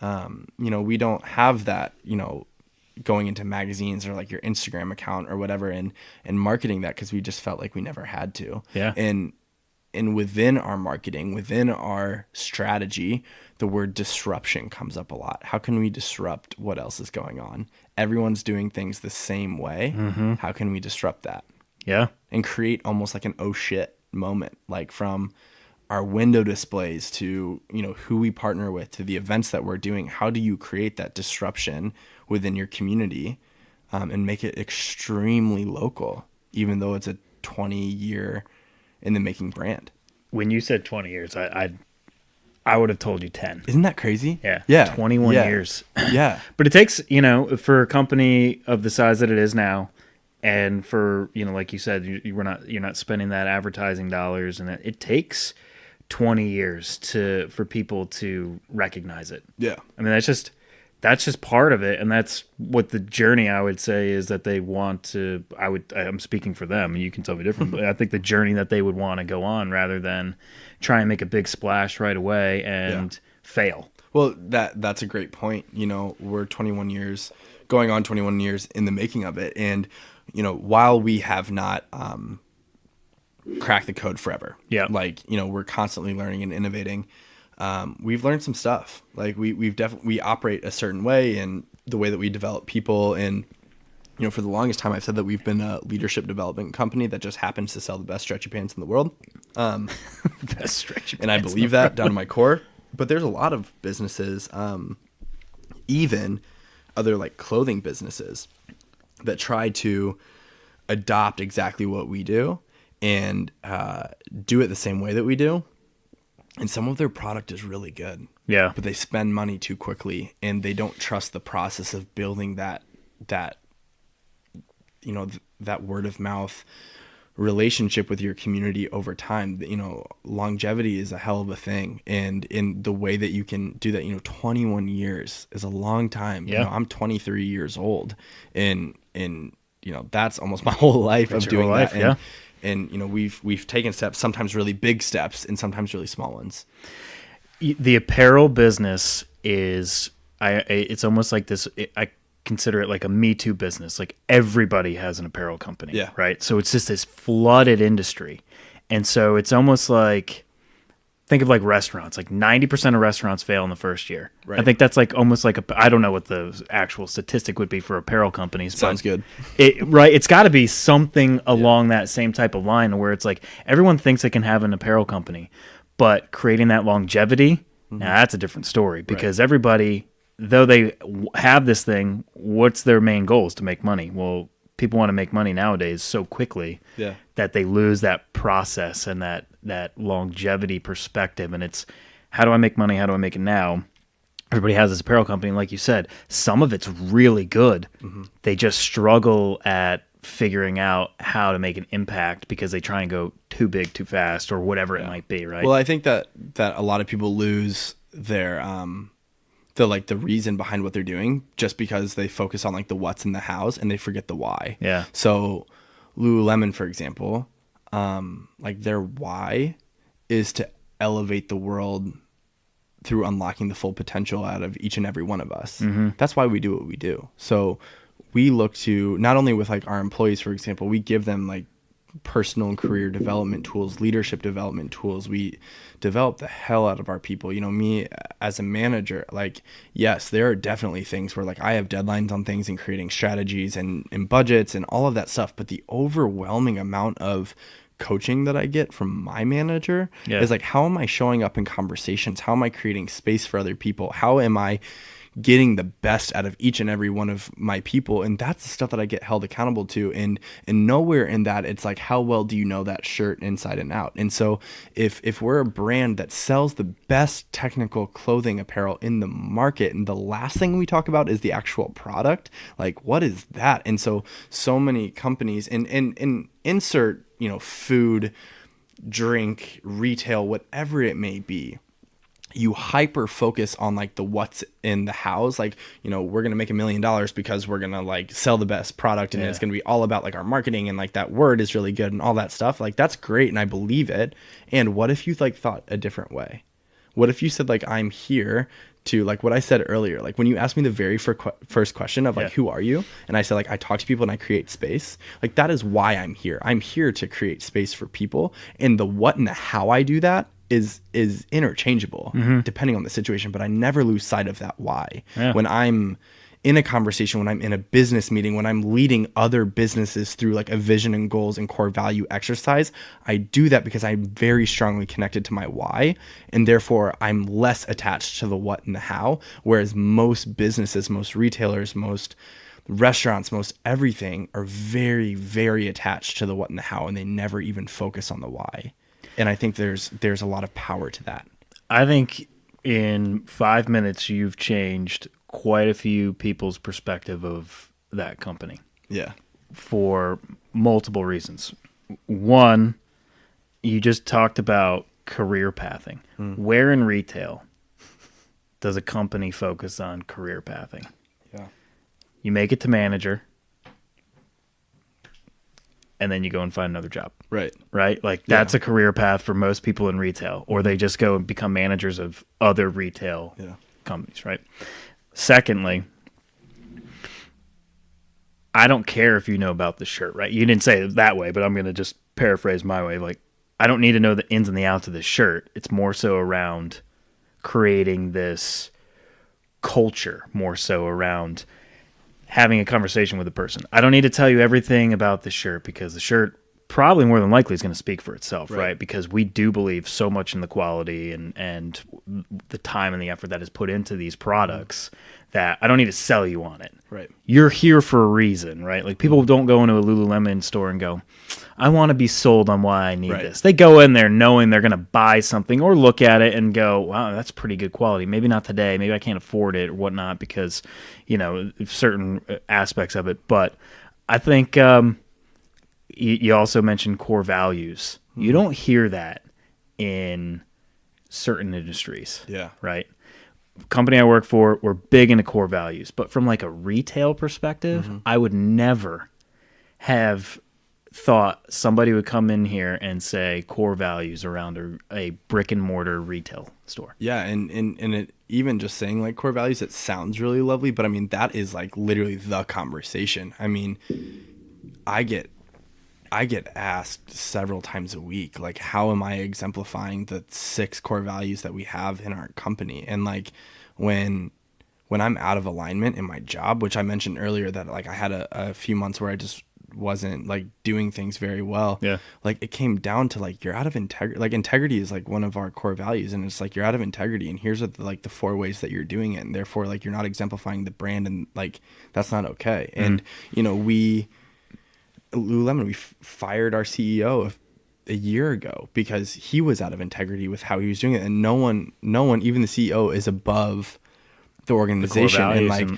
You know, we don't have that, you know, going into magazines or like your Instagram account or whatever, and marketing that, because we just felt like we never had to. And within our marketing, within our strategy, the word disruption comes up a lot. How can we disrupt what else is going on? Everyone's doing things the same way. How can we disrupt that? And create almost like an oh shit moment, like from our window displays to, you know, who we partner with, to the events that we're doing. How do you create that disruption within your community, and make it extremely local, even though it's a 20-year in the making brand? When you said 20 years, I would have told you 10. Isn't that crazy? Yeah. 21 years. But it takes, you know, for a company of the size that it is now, and for, you know, like you said, you're not spending that advertising dollars, and it takes 20 years for people to recognize it. I mean, that's just part of it, and that's what the journey, I would say, is that they want to. I'm speaking for them. You can tell me different, but I think the journey that they would want to go on, rather than try and make a big splash right away and fail. Well, that's a great point. You know, we're 21 years, going on 21 years in the making of it, and you know, while we have not cracked the code forever, like, you know, we're constantly learning and innovating. We've learned some stuff. Like we operate a certain way, and the way that we develop people. And, you know, for the longest time, I've said that we've been a leadership development company that just happens to sell the best stretchy pants in the world. Best stretchy pants. And I believe that down to my core. But there's a lot of businesses, even other like clothing businesses, that try to adopt exactly what we do and do it the same way that we do. And some of their product is really good. But they spend money too quickly, and they don't trust the process of building that you know, that word of mouth relationship with your community over time. You know, longevity is a hell of a thing, and in the way that you can do that, you know, 21 years is a long time. You know, I'm 23 years old, and you know, that's almost my whole life of doing that. And you know, we've taken steps, sometimes really big steps, and sometimes really small ones. The apparel business is, it's almost like this. I consider it like a Me Too business. Like everybody has an apparel company, right? So it's just this flooded industry, and so it's almost like, think of like restaurants. Like 90% of restaurants fail in the first year. I think that's like almost like I don't know what the actual statistic would be for apparel companies. Sounds good. It's got to be something along that same type of line, where it's like everyone thinks they can have an apparel company, but creating that longevity, now that's a different story, because everybody, though they have this thing, what's their main goal? Is to make money. Well, people want to make money nowadays so quickly that they lose that process and that longevity perspective. And it's, how do I make money? How do I make it now? Everybody has this apparel company. And like you said, some of it's really good. They just struggle at figuring out how to make an impact because they try and go too big, too fast, or whatever it might be. Right. Well, I think that a lot of people lose their, the reason behind what they're doing, just because they focus on like the what's in the hows and they forget the why. So Lululemon, for example, like their why is to elevate the world through unlocking the full potential out of each and every one of us. Mm-hmm. That's why we do what we do. So we look to, not only with like our employees, for example, we give them like personal and career development tools, leadership development tools. We develop the hell out of our people. You know, me as a manager, like, yes, there are definitely things where like I have deadlines on things and creating strategies and budgets and all of that stuff. But the overwhelming amount of coaching that I get from my manager is like, how am I showing up in conversations? How am I creating space for other people? How am I getting the best out of each and every one of my people? And that's the stuff that I get held accountable to. And nowhere in that, it's like, how well do you know that shirt inside and out? And so if we're a brand that sells the best technical clothing apparel in the market, and the last thing we talk about is the actual product, like, what is that? And so many companies and insert, you know, food, drink, retail, whatever it may be, you hyper focus on like the what's in the house. Like, you know, we're going to make $1 million because we're going to like sell the best product, and it's going to be all about like our marketing, and like that word is really good and all that stuff. Like, that's great. And I believe it. And what if you like thought a different way? What if you said like, I'm here to, like what I said earlier, like when you asked me the very first question of like, who are you? And I said like, I talk to people and I create space. Like, that is why I'm here. I'm here to create space for people. And the what and the how I do that is interchangeable depending on the situation, but I never lose sight of that why. When I'm in a conversation, when I'm in a business meeting, when I'm leading other businesses through like a vision and goals and core value exercise, I do that because I'm very strongly connected to my why, and therefore I'm less attached to the what and the how. Whereas most businesses, most retailers, most restaurants, most everything are very, very attached to the what and the how, and they never even focus on the why. And I think there's a lot of power to that. I think in 5 minutes, you've changed quite a few people's perspective of that company. Yeah. For multiple reasons. One, you just talked about career pathing. Where in retail does a company focus on career pathing? Yeah. You make it to manager, and then you go and find another job. Right. Right? Like, that's a career path for most people in retail, or they just go and become managers of other retail companies, right? Secondly, I don't care if you know about the shirt, right? You didn't say it that way, but I'm going to just paraphrase my way. Like, I don't need to know the ins and the outs of this shirt. It's more so around creating this culture, more so around having a conversation with a person. I don't need to tell you everything about the shirt, because the shirt probably more than likely is going to speak for itself, right? Because we do believe so much in the quality and the time and the effort that is put into these products that I don't need to sell you on it. Right. You're here for a reason, right? Like, people don't go into a Lululemon store and go, I want to be sold on why I need this. They go in there knowing they're going to buy something, or look at it and go, wow, that's pretty good quality. Maybe not today. Maybe I can't afford it or whatnot because, you know, certain aspects of it. But I think you also mentioned core values. You don't hear that in certain industries. Yeah. Right? Company I work for, we're big into core values. But from like a retail perspective, I would never have thought somebody would come in here and say core values around a brick and mortar retail store. Yeah, and it, even just saying like core values, it sounds really lovely, but I mean, that is like literally the conversation. I mean, I get asked several times a week, like, how am I exemplifying the 6 core values that we have in our company? And like, when I'm out of alignment in my job, which I mentioned earlier that like I had a few months where I just wasn't like doing things very well. Yeah. Like, it came down to like, you're out of integrity. Like, integrity is like one of our core values, and it's like, you're out of integrity, and here's the 4 ways that you're doing it, and therefore like you're not exemplifying the brand, and like that's not okay. And you know, Lululemon, we fired our CEO a year ago because he was out of integrity with how he was doing it, and no one, even the CEO, is above the organization. And like,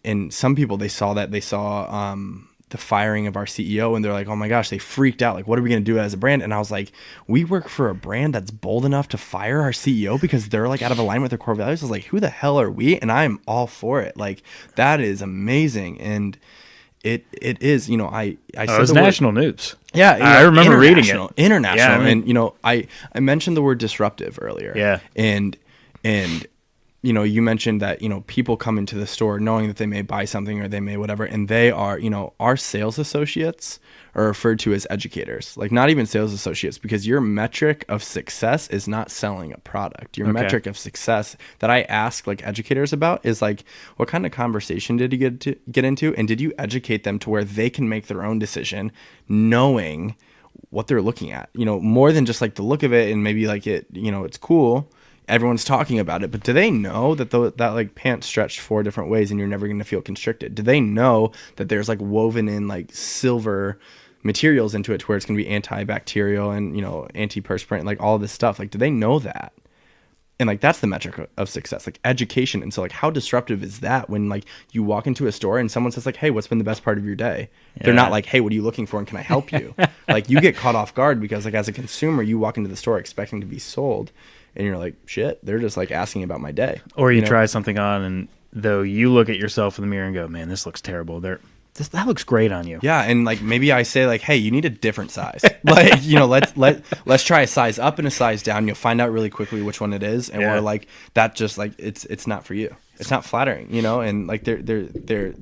and some people, they saw the firing of our CEO, and they're like, oh my gosh, they freaked out. Like, what are we going to do as a brand? And I was like, we work for a brand that's bold enough to fire our CEO because they're like out of alignment with their core values. I was like, who the hell are we? And I'm all for it. Like, that is amazing. And it is, you know, I said it was national news. Yeah, I remember reading it. International. Yeah, and you know, I mentioned the word disruptive earlier. Yeah. And And you mentioned that, people come into the store knowing that they may buy something or they may whatever, and they are, our sales associates are referred to as educators, like not even sales associates, because your metric of success is not selling a product. Your metric of success that I ask like educators about is like, what kind of conversation did you get into? And did you educate them to where they can make their own decision knowing what they're looking at, more than just like the look of it and maybe like it, it's cool. Everyone's talking about it, but do they know that that like pants stretched 4 different ways and you're never going to feel constricted? Do they know that there's like woven in like silver materials into it to where it's going to be antibacterial and, antiperspirant, like all this stuff? Like, do they know that? And like, that's the metric of success, like education. And so like, how disruptive is that when like you walk into a store and someone says like, hey, what's been the best part of your day? Yeah. They're not like, hey, what are you looking for? And can I help you? Like, you get caught off guard because like as a consumer, you walk into the store expecting to be sold. And you're like, shit, they're just like asking about my day. Or you try something on, and though you look at yourself in the mirror and go, man, this looks terrible. That looks great on you. Yeah, and like maybe I say like, hey, you need a different size. Like, let's try a size up and a size down. You'll find out really quickly which one it is, and we're like, that just like it's not for you. It's not flattering, and like they're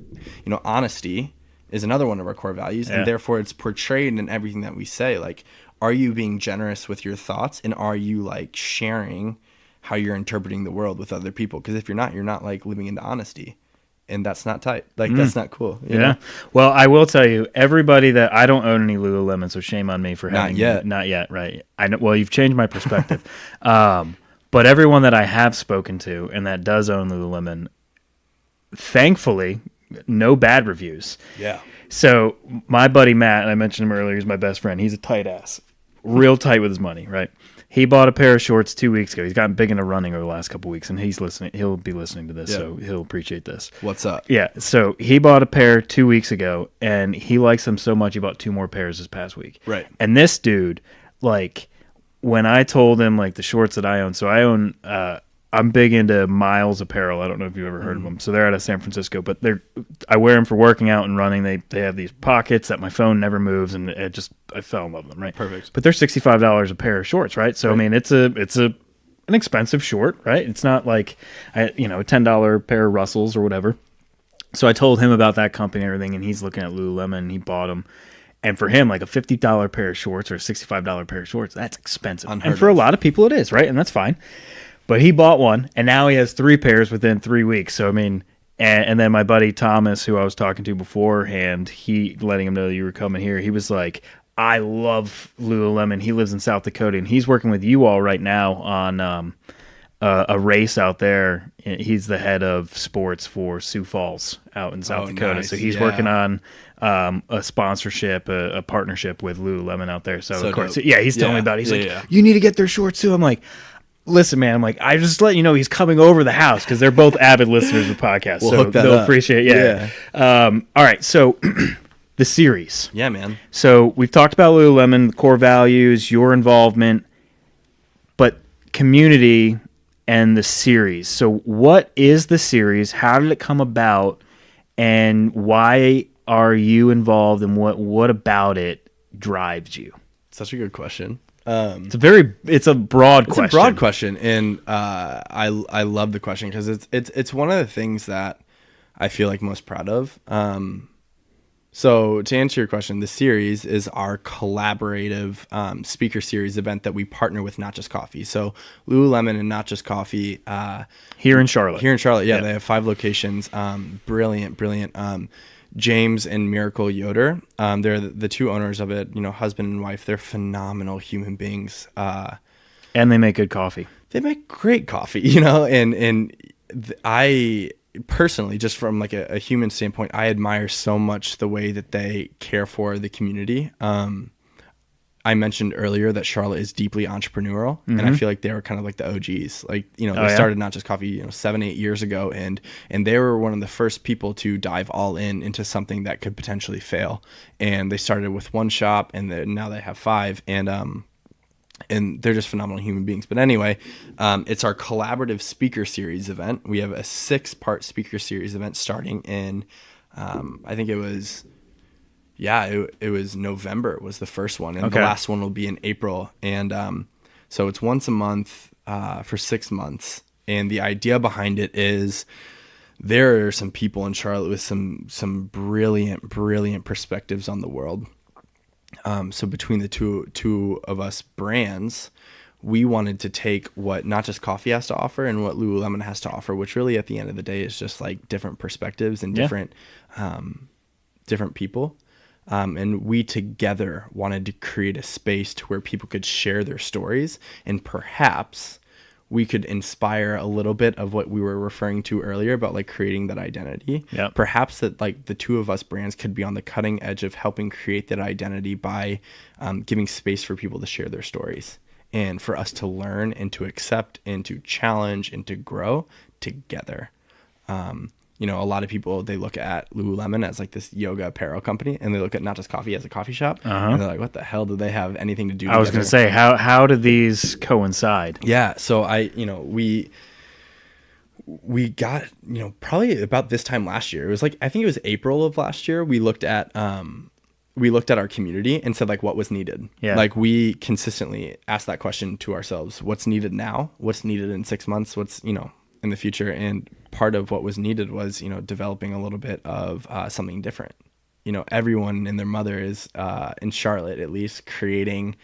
honesty is another one of our core values, and therefore it's portrayed in everything that we say. Like, are you being generous with your thoughts, and are you like sharing how you're interpreting the world with other people? Because if you're not like living into honesty, and that's not tight. Like, that's not cool. You know? Well, I will tell you, everybody that I don't own any Lululemon, so shame on me for having not yet, right? I know. Well, you've changed my perspective. But everyone that I have spoken to and that does own Lululemon, thankfully, no bad reviews. Yeah. So my buddy Matt, and I mentioned him earlier, he's my best friend. He's a tight ass. Real tight with his money, right? He bought a pair of shorts 2 weeks ago. He's gotten big into running over the last couple of weeks, and he's listening. He'll be listening to this, so he'll appreciate this. What's up? Yeah, so he bought a pair 2 weeks ago, and he likes them so much he bought 2 more pairs this past week. Right. And this dude, like, when I told him, like, the shorts that I own, so I own, I'm big into Miles Apparel. I don't know if you've ever heard of them. So they're out of San Francisco, but I wear them for working out and running. They have these pockets that my phone never moves, and I fell in love with them, right? Perfect. But they're $65 a pair of shorts, right? So I mean, it's an expensive short, right? It's not like a $10 pair of Russells or whatever. So I told him about that company and everything, and he's looking at Lululemon, and he bought them. And for him, like a $50 pair of shorts or a $65 pair of shorts, that's expensive. And for a lot of people, it is, right? And that's fine. But he bought one, and now he has 3 pairs within 3 weeks. So, I mean, and then my buddy Thomas, who I was talking to beforehand, he letting him know that you were coming here, he was like, I love Lululemon. He lives in South Dakota, and he's working with you all right now on a race out there. He's the head of sports for Sioux Falls out in South Dakota. Nice. So he's working on a sponsorship, a partnership with Lululemon out there. So of course, he's telling me about it. He's like, you need to get their shorts too. I'm like, listen, man, I'm like, I just let you know he's coming over the house because they're both avid listeners of the podcast. We'll so hook that they'll up. appreciate it. Yeah. All right. So the series. Yeah, man. So we've talked about Lululemon, the core values, your involvement, but community and the series. So what is the series? How did it come about? And why are you involved? And what about it drives you? Such a good question. It's a broad question. It's a broad question, and I love the question because it's one of the things that I feel like most proud of. So to answer your question, the series is our collaborative speaker series event that we partner with Not Just Coffee. So Lululemon and Not Just Coffee here in Charlotte. Yeah, they have 5 locations. Brilliant. James and Miracle Yoder. They're the 2 owners of it, husband and wife. They're phenomenal human beings. And they make good coffee. They make great coffee, and I personally, just from like a human standpoint, I admire so much the way that they care for the community. I mentioned earlier that Charlotte is deeply entrepreneurial, and I feel like they were kind of like the OGs. Like, they started Not Just Coffee, 7-8 years ago, and they were one of the first people to dive all into something that could potentially fail. And they started with 1 shop, and now they have 5, and they're just phenomenal human beings. But anyway, it's our collaborative speaker series event. We have a 6-part speaker series event starting in, I think it was... it was November was the first one, and the last one will be in April. And so it's once a month for 6 months, And the idea behind it is there are some people in Charlotte with some brilliant perspectives on the world. So between the two of us brands, we wanted to take what Not Just Coffee has to offer and what Lululemon has to offer, which really at the end of the day is just like different perspectives and different people. And we together wanted to create a space to where people could share their stories, and perhaps we could inspire a little bit of what we were referring to earlier about like creating that identity. Yep. Perhaps that like the two of us brands could be on the cutting edge of helping create that identity by giving space for people to share their stories and for us to learn and to accept and to challenge and to grow together. You know, a lot of people, they look at Lululemon as like this yoga apparel company, and they look at Not Just Coffee as a coffee shop, and they're like, what the hell do they have anything to do together? I was going to say, how do these coincide? Yeah. So we got, probably about this time last year, it was like, I think it was April of last year, we looked at our community and said like what was needed. Yeah. Like we consistently asked that question to ourselves, what's needed now? What's needed in 6 months? What's, in the future? And part of what was needed was, developing a little bit of something different. Everyone and their mother is in Charlotte, at least, creating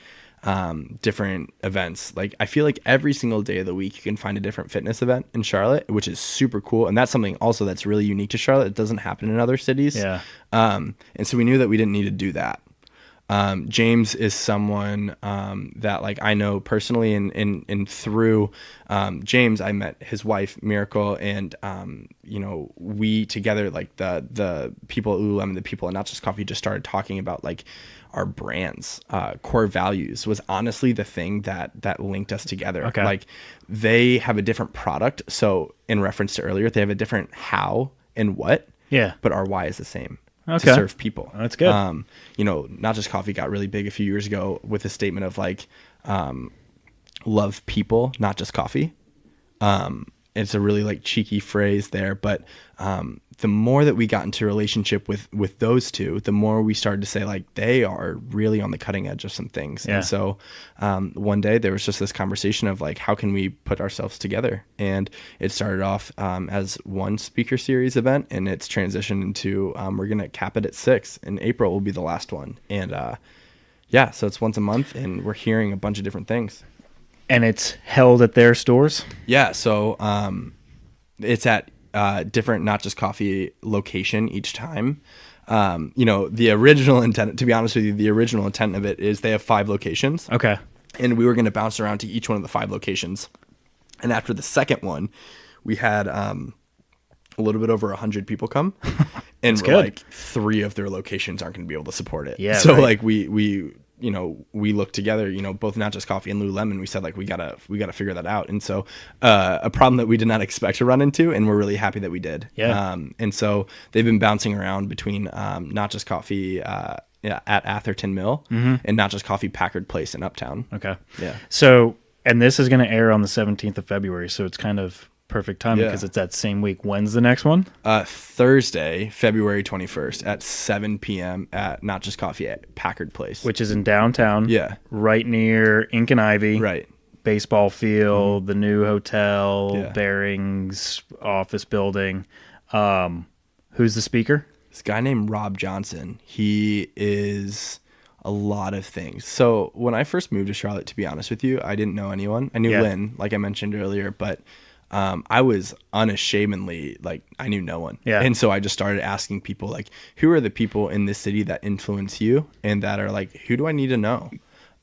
different events. Like I feel like every single day of the week you can find a different fitness event in Charlotte, which is super cool. And that's something also that's really unique to Charlotte. It doesn't happen in other cities. Yeah. And so we knew that we didn't need to do that. James is someone that like I know personally, and through James I met his wife Miracle, and we together, like the people at Lululemon, the people at Not Just Coffee, just started talking about like our brands, core values was honestly the thing that linked us together. Okay. Like they have a different product, so in reference to earlier, they have a different how and what, but our why is the same. To serve people. That's good. Not Just Coffee got really big a few years ago with a statement of like, love people, not just coffee. It's a really like cheeky phrase there, but the more that we got into a relationship with those two, the more we started to say like they are really on the cutting edge of some things. Yeah. And so one day there was just this conversation of like, how can we put ourselves together? And it started off as one speaker series event, and it's transitioned into we're going to cap it at 6. In April will be the last one. And so it's once a month, and we're hearing a bunch of different things. And it's held at their stores? Yeah. So it's at different Not Just Coffee location each time. The original intent, to be honest with you, the original intent of it is they have 5 locations. Okay. And we were going to bounce around to each one of the 5 locations. And after the second one, we had a little bit over 100 people come. And we're like, 3 of their locations aren't going to be able to support it. Yeah. So right. like we looked together, both Not Just Coffee and Lululemon. We said like, we gotta figure that out. And so, a problem that we did not expect to run into, and we're really happy that we did. Yeah. And so they've been bouncing around between, Not Just Coffee, at Atherton Mill, and Not Just Coffee Packard Place in Uptown. Okay. Yeah. So, and this is going to air on the 17th of February. So it's kind of perfect timing because it's that same week. When's the next one? Thursday, February 21st at 7 p.m. at Not Just Coffee at Packard Place. Which is in downtown. Yeah. Right near Ink and Ivy. Right. Baseball field, the new hotel, Barings office building. Who's the speaker? This guy named Rob Johnson. He is a lot of things. So when I first moved to Charlotte, to be honest with you, I didn't know anyone. I knew Lynn, like I mentioned earlier, but I was unashamedly like, I knew no one. Yeah. And so I just started asking people like, who are the people in this city that influence you and that are like, who do I need to know?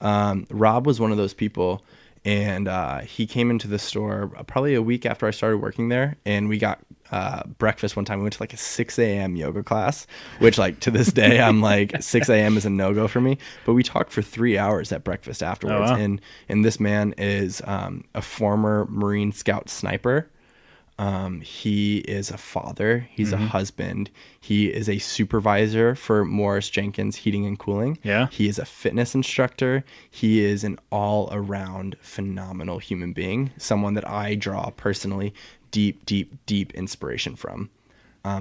Rob was one of those people, and he came into the store probably a week after I started working there, and we got breakfast one time. We went to like a 6 a.m. yoga class, which like to this day, I'm like 6 a.m. is a no-go for me. But we talked for 3 hours at breakfast afterwards. Oh, wow. And this man is a former Marine Scout sniper. He is a father. He's a husband. He is a supervisor for Morris Jenkins Heating and Cooling. Yeah. He is a fitness instructor. He is an all-around phenomenal human being, someone that I draw personally deep inspiration from.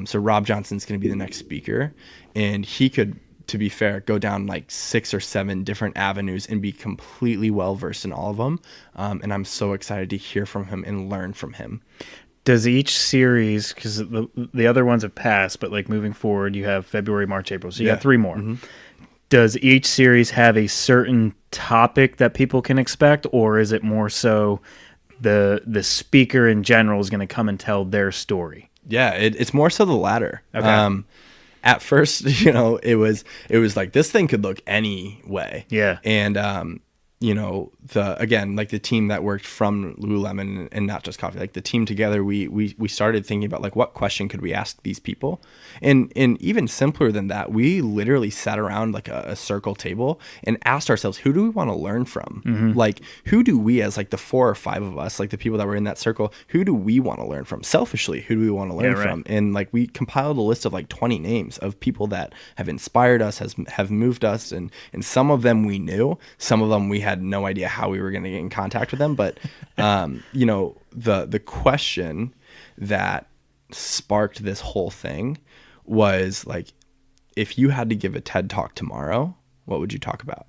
So Rob Johnson's going to be the next speaker, and he could to be fair, go down like 6 or 7 different avenues and be completely well versed in all of them. And I'm so excited to hear from him and learn from him. Does each series, because the other ones have passed, but like moving forward, you have February, March, April, so you got 3 more. Mm-hmm. Does each series have a certain topic that people can expect, or is it more so the speaker in general is going to come and tell their story? Yeah, it's more so the latter. Okay. At first, it was like this thing could look any way. Yeah. And the team that worked from Lululemon and Not Just Coffee, like the team together, we started thinking about like what question could we ask these people, and even simpler than that, we literally sat around like a circle table and asked ourselves, who do we want to learn from? Mm-hmm. Like, who do we, as like the 4 or 5 of us, like the people that were in that circle, who do we want to learn from? Selfishly, who do we want to learn from? And like we compiled a list of like 20 names of people that have inspired us, have moved us, and some of them we knew, some of them we had no idea how we were going to get in contact with them. But, the question that sparked this whole thing was like, if you had to give a TED Talk tomorrow, what would you talk about?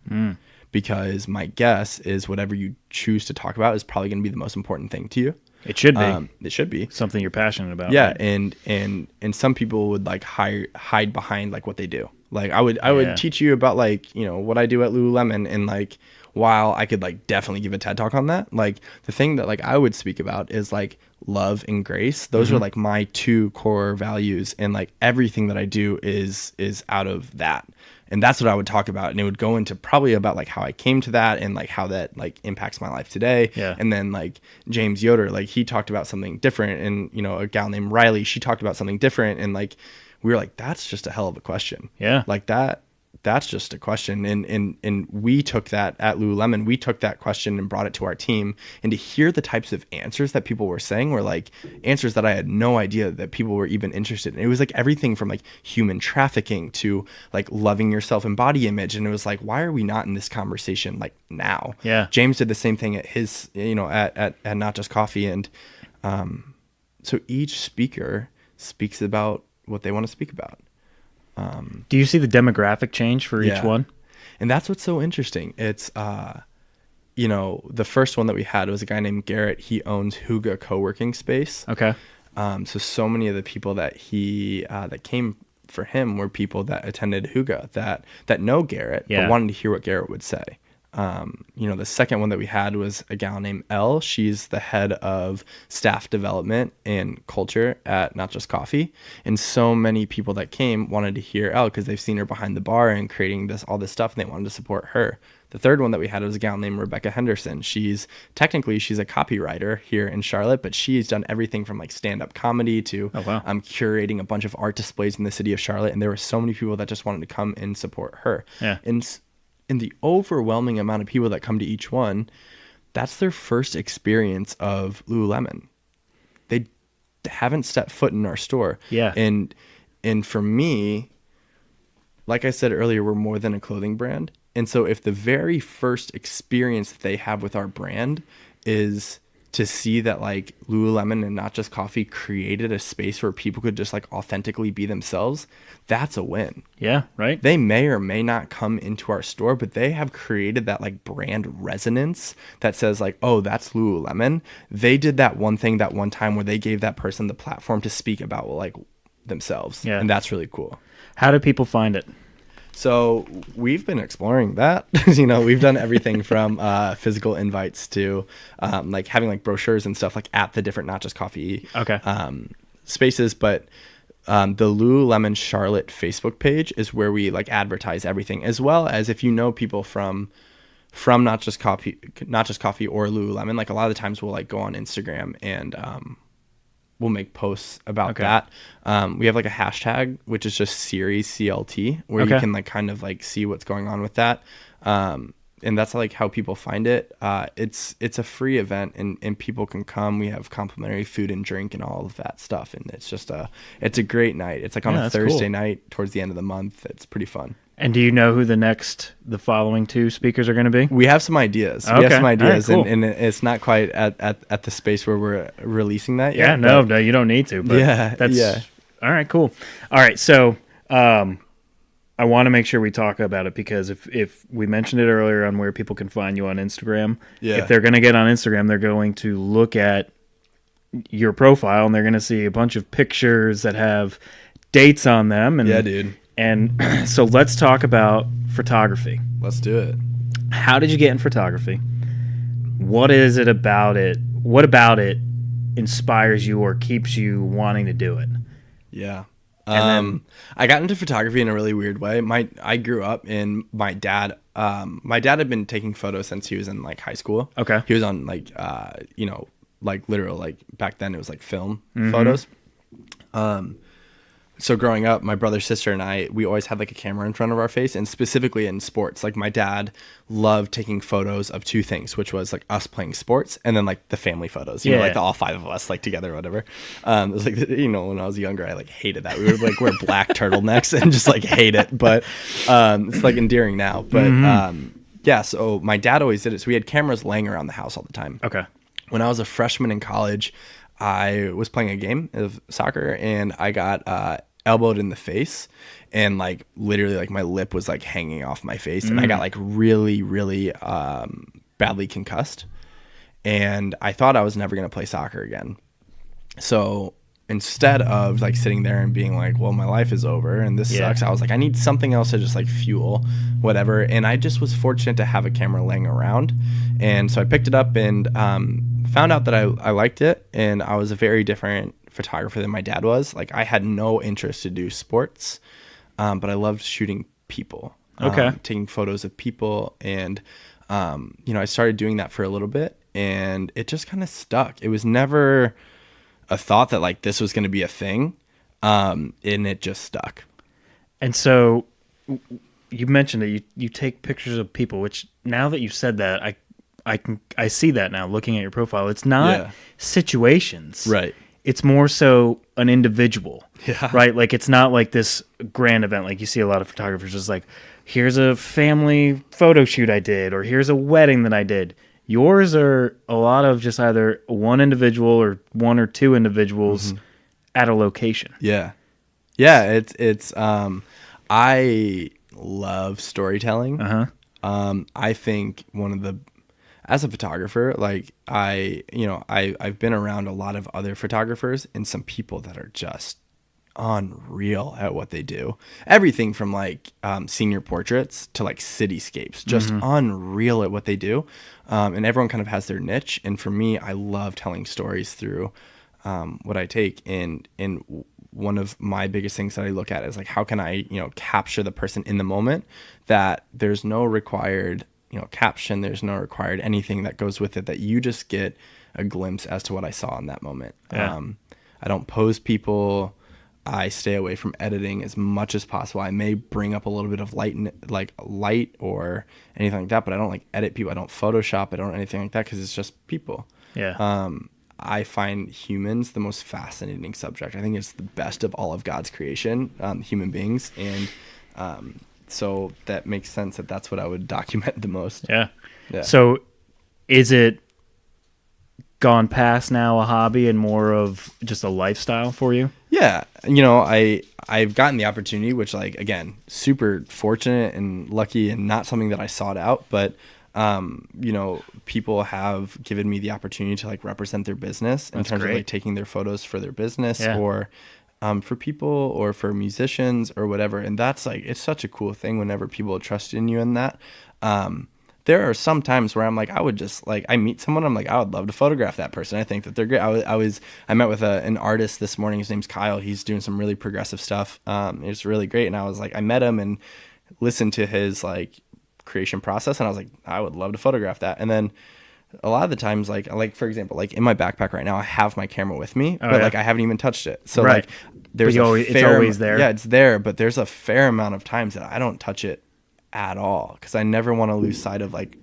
Because my guess is whatever you choose to talk about is probably going to be the most important thing to you. It should be. It should be something you're passionate about. Yeah. Right? And some people would like hide behind like what they do. Like I would teach you about like, what I do at Lululemon, and like, while I could like definitely give a TED Talk on that, like the thing that like I would speak about is like love and grace. Those are like my 2 core values, and like everything that I do is out of that. And that's what I would talk about. And it would go into probably about like how I came to that and like how that like impacts my life today. Yeah. And then like James Yoder, like he talked about something different, and a gal named Riley, she talked about something different. And like, we were like, that's just a hell of a question. Yeah. Like that's just a question. And we took that at Lululemon, we took that question and brought it to our team, and to hear the types of answers that people were saying were like answers that I had no idea that people were even interested in. It was like everything from like human trafficking to like loving yourself and body image. And it was like, why are we not in this conversation like now? Yeah. James did the same thing at his, at Not Just Coffee. And so each speaker speaks about what they want to speak about. Do you see the demographic change for each one? And that's what's so interesting. It's, the first one that we had was a guy named Garrett. He owns Huga Co-working Space. Okay. So many of the people that that came for him were people that attended Huga that know Garrett, but wanted to hear what Garrett would say. The second one that we had was a gal named Elle. She's the head of staff development and culture at Not Just Coffee. And so many people that came wanted to hear Elle because they've seen her behind the bar and creating all this stuff, and they wanted to support her. The third one that we had was a gal named Rebecca Henderson. She's a copywriter here in Charlotte, but she's done everything from like stand-up comedy to curating a bunch of art displays in the city of Charlotte. And there were so many people that just wanted to come and support her. Yeah. And the overwhelming amount of people that come to each one, that's their first experience of Lululemon. They haven't stepped foot in our store. Yeah. And for me, like I said earlier, we're more than a clothing brand. And so if the very first experience that they have with our brand is to see that like Lululemon and Not Just Coffee created a space where people could just like authentically be themselves, that's a win. Yeah, right. They may or may not come into our store, but they have created that like brand resonance that says like, oh, that's Lululemon. They did that one thing that one time where they gave that person the platform to speak about like themselves. Yeah. And that's really cool. How do people find it? So we've been exploring that. We've done everything from physical invites to like having like brochures and stuff like at the different Not Just Coffee spaces. But the Lululemon Charlotte Facebook page is where we like advertise everything, as well as if people from Not Just Coffee or Lululemon. Like a lot of the times we'll like go on Instagram and we'll make posts about that. We have like a hashtag, which is just series CLT, where you can like kind of like see what's going on with that. And that's like how people find it. It's a free event and people can come. We have complimentary food and drink and all of that stuff. And it's just it's a great night. It's like on a Thursday night towards the end of the month. It's pretty fun. And do you know who the following 2 speakers are going to be? We have some ideas. Okay. Right, cool. and it's not quite at the space where we're releasing that yet. Yeah, no, you don't need to. But yeah. All right, cool. All right, so I want to make sure we talk about it because if we mentioned it earlier on where people can find you on Instagram, if they're going to get on Instagram, they're going to look at your profile and they're going to see a bunch of pictures that have dates on them. And, yeah, dude. And so let's talk about photography. Let's do it. How did you get in photography? What is it about it? What about it inspires you or keeps you wanting to do it? Yeah. I got into photography in a really weird way. I grew up and my dad had been taking photos since he was in like high school. Okay. He was on like, like literal, like back then it was like film photos. So growing up, my brother, sister, and we always had like a camera in front of our face, and specifically in sports. Like my dad loved taking photos of two things, which was like us playing sports and then like the family photos, you know, like all five of us like together or whatever. It was like, when I was younger, I like hated that. We would like wear black turtlenecks and just like hate it. But it's like endearing now. But yeah, so my dad always did it. So we had cameras laying around the house all the time. Okay. When I was a freshman in college, I was playing a game of soccer and I got elbowed in the face, and like literally like my lip was like hanging off my face, and I got like really, really badly concussed, and I thought I was never gonna play soccer again. So instead of like sitting there and being like, well, my life is over and this sucks, I was like, I need something else to just like fuel whatever. And I just was fortunate to have a camera laying around, and so I picked it up and found out that I liked it, and I was a very different photographer than my dad was. Like I had no interest to do sports, but I loved shooting people. Taking photos of people, and I started doing that for a little bit, and it just kind of stuck. It was never a thought that like this was going to be a thing, and it just stuck. And so you mentioned that you take pictures of people, which now that you've said that, I see that now looking at your profile. It's not situations, right? It's more so an individual, right? Like it's not like this grand event. Like you see a lot of photographers just like, here's a family photo shoot I did, or here's a wedding that I did. Yours are a lot of just either one individual or one or two individuals at a location. Yeah. It's I love storytelling. I think as a photographer, like I've been around a lot of other photographers and some people that are just unreal at what they do. Everything from like senior portraits to like cityscapes, just unreal at what they do. And everyone kind of has their niche. And for me, I love telling stories through what I take. And one of my biggest things that I look at is like, how can I, capture the person in the moment, that there's no required caption, there's no required anything that goes with it, that you just get a glimpse as to what I saw in that moment. I don't pose people. I stay away from editing as much as possible. I may bring up a little bit of light or anything like that, but I don't like edit people. I don't Photoshop. I don't anything like that, because it's just people. I find humans the most fascinating subject. I think it's the best of all of God's creation, human beings, and so that makes sense that that's what I would document the most. Yeah. So is it gone past now a hobby and more of just a lifestyle for you? Yeah. I've gotten the opportunity, which like, again, super fortunate and lucky and not something that I sought out, but people have given me the opportunity to like represent their business in terms of like taking their photos for their business or for people or for musicians or whatever. And that's like, it's such a cool thing whenever people trust in you in that. There are some times where I'm like, I would just like, I meet someone, I'm like, I would love to photograph that person. I think that they're great. I met with an artist this morning. His name's Kyle. He's doing some really progressive stuff. It's really great. And I was like, I met him and listened to his like creation process, and I was like, I would love to photograph that. And then a lot of the times, like for example, like in my backpack right now, I have my camera with me, like I haven't even touched it. So like there's it's always there. Yeah, it's there, but there's a fair amount of times that I don't touch it at all, because I never want to lose sight of like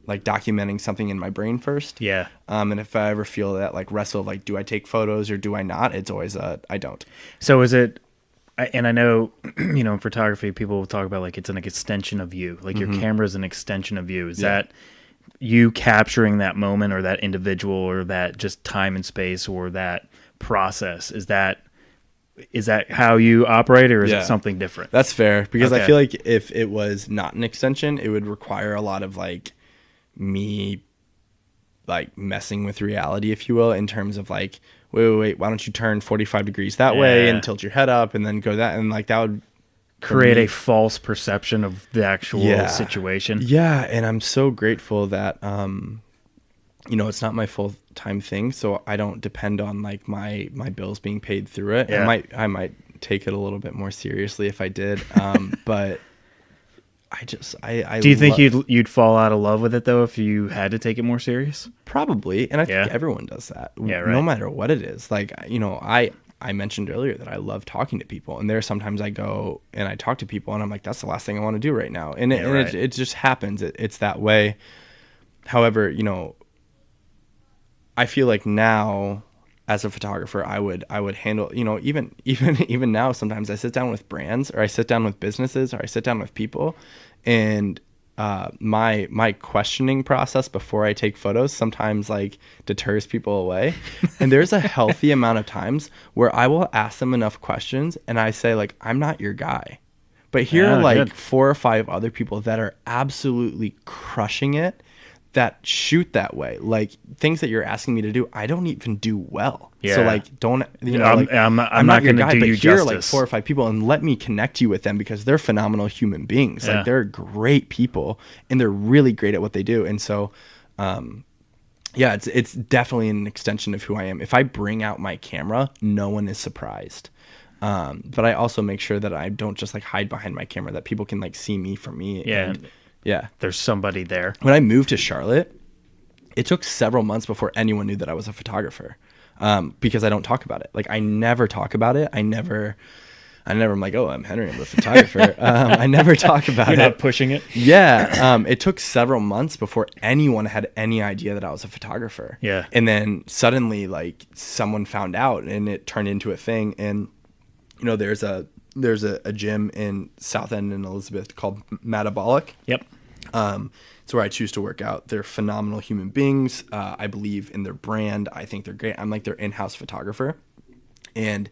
documenting something in my brain first. And if I ever feel that like wrestle of like, do I take photos or do I not? It's always I don't. So is it? And I know, in photography, people will talk about like it's an extension of you. Like your camera is an extension of you. Is that you capturing that moment or that individual or that just time and space or that process? Is that is that how you operate, or is Yeah. it something different? That's fair, because I Okay. feel like if it was not an extension, it would require a lot of like me like messing with reality, if you will, in terms of like, wait, why don't you turn 45 degrees that way Yeah. and tilt your head up and then go that, and like that would Create me- a false perception of the actual Yeah. situation. Yeah, and I'm so grateful that it's not my full-time thing, so I don't depend on like my bills being paid through it. Yeah. I might take it a little bit more seriously if I did, but I Do you think you'd fall out of love with it though if you had to take it more serious? probably, and I think Yeah. everyone does that, Yeah, right. no matter what it is. Like, I mentioned earlier that I love talking to people, and there are sometimes I go and I talk to people and I'm like, that's the last thing I want to do right now, and Yeah, right. it just happens. It's that way. However, I feel like now as a photographer, I would handle, even now, sometimes I sit down with brands, or I sit down with businesses, or I sit down with people, and my questioning process before I take photos sometimes like deters people away. And there's a healthy amount of times where I will ask them enough questions and I say like, I'm not your guy. But here Yeah, are like good. 4 or 5 other people that are absolutely crushing it, that shoot that way. Like things that you're asking me to do, I don't even do well. Yeah. So like, don't, I'm not your gonna guy, do but you here are like justice. 4 or 5 people, and let me connect you with them, because they're phenomenal human beings. Yeah. Like they're great people, and they're really great at what they do. And so, yeah, it's definitely an extension of who I am. If I bring out my camera, no one is surprised. But I also make sure that I don't just like hide behind my camera, that people can like see me for me. Yeah. And, yeah. There's somebody there. When I moved to Charlotte, it took several months before anyone knew that I was a photographer, because I don't talk about it. Like I never talk about it. I never am like, oh, I'm Henry, I'm a photographer. I never talk about You're it. not pushing it. Yeah. It took several months before anyone had any idea that I was a photographer. Yeah. And then suddenly like someone found out, and it turned into a thing. And there's a gym in South End in Elizabeth called Metabolic. Yep. It's where I choose to work out. They're phenomenal human beings. I believe in their brand. I think they're great. I'm like their in-house photographer. And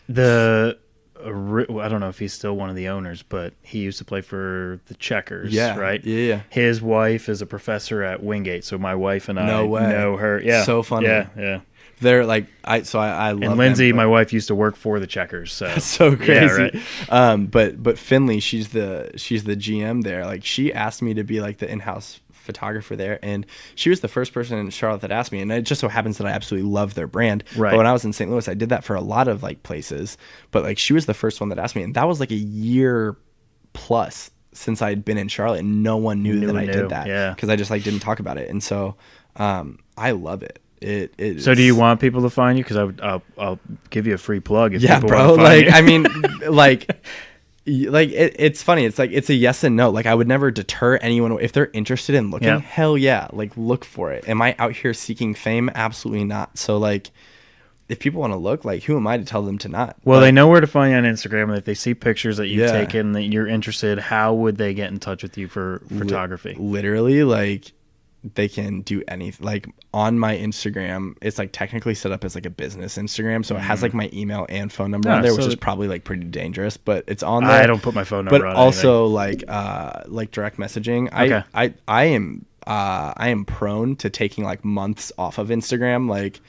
I don't know if he's still one of the owners, but he used to play for the Checkers, Yeah, right? yeah. His wife is a professor at Wingate, so my wife and I No way. know her. Yeah. So funny. Yeah. they're like, I love And Lindsay, them, my wife, used to work for the Checkers, so that's so crazy. Yeah, right. But Finley, she's the GM there. Like she asked me to be like the in-house photographer there, and she was the first person in Charlotte that asked me, and it just so happens that I absolutely love their brand. Right. But when I was in St. Louis, I did that for a lot of like places, but like she was the first one that asked me, and that was like a year plus since I had been in Charlotte, and no one knew that I did that. Yeah. Because I just like didn't talk about it. And so I love it. It So do you want people to find you? Because I'll give you a free plug if yeah, people bro. want to find Like, you. I mean, like it's funny. It's like, it's a yes and no. Like I would never deter anyone if they're interested in looking. Yeah. Hell yeah. Like look for it. Am I out here seeking fame? Absolutely not. So like, if people want to look, like who am I to tell them to not? Well, But they know where to find you on Instagram, and if they see pictures that you've Yeah. taken that you're interested, how would they get in touch with you for photography? literally, like they can do anything. Like on my Instagram, it's like technically set up as like a business Instagram, so it has like my email and phone number on Ah, there, which so is probably like pretty dangerous, but it's on there. I don't put my phone number But on also like direct messaging. Okay. I am prone to taking like months off of Instagram. Like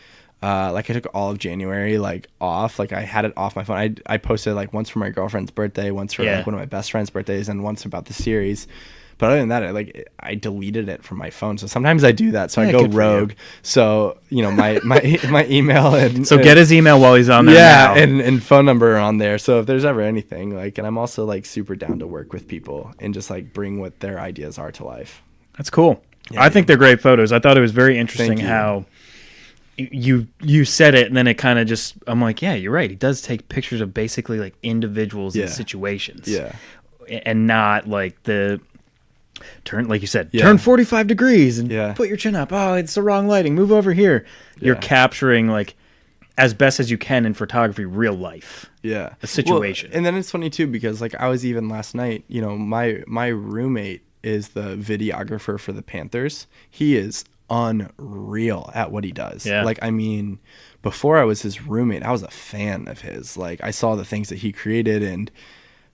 I took all of January like off. Like I had it off my phone. I posted like once for my girlfriend's birthday, once for Yeah. like one of my best friend's birthdays, and once about the series. But other than that, I deleted it from my phone. So sometimes I do that. So Yeah, I go good for you. rogue. So my email and So get his email while he's on there. yeah, now. and phone number are on there. So if there's ever anything, like, and I'm also like super down to work with people and just like bring what their ideas are to life. That's cool. Yeah, I think they're great photos. I thought it was very interesting Thank you. how you said it, and then it kind of just, I'm like, yeah, you're right. He does take pictures of basically like individuals Yeah. and situations. Yeah. And not like turn, like you said, Yeah. turn 45 degrees and Yeah. put your chin up. Oh, it's the wrong lighting. Move over here. You're Yeah. capturing like as best as you can in photography, real life. Yeah. A situation. Well, and then it's funny too, because like I was even last night, my roommate is the videographer for the Panthers. He is unreal at what he does. Yeah. Like, I mean, before I was his roommate, I was a fan of his. Like, I saw the things that he created, and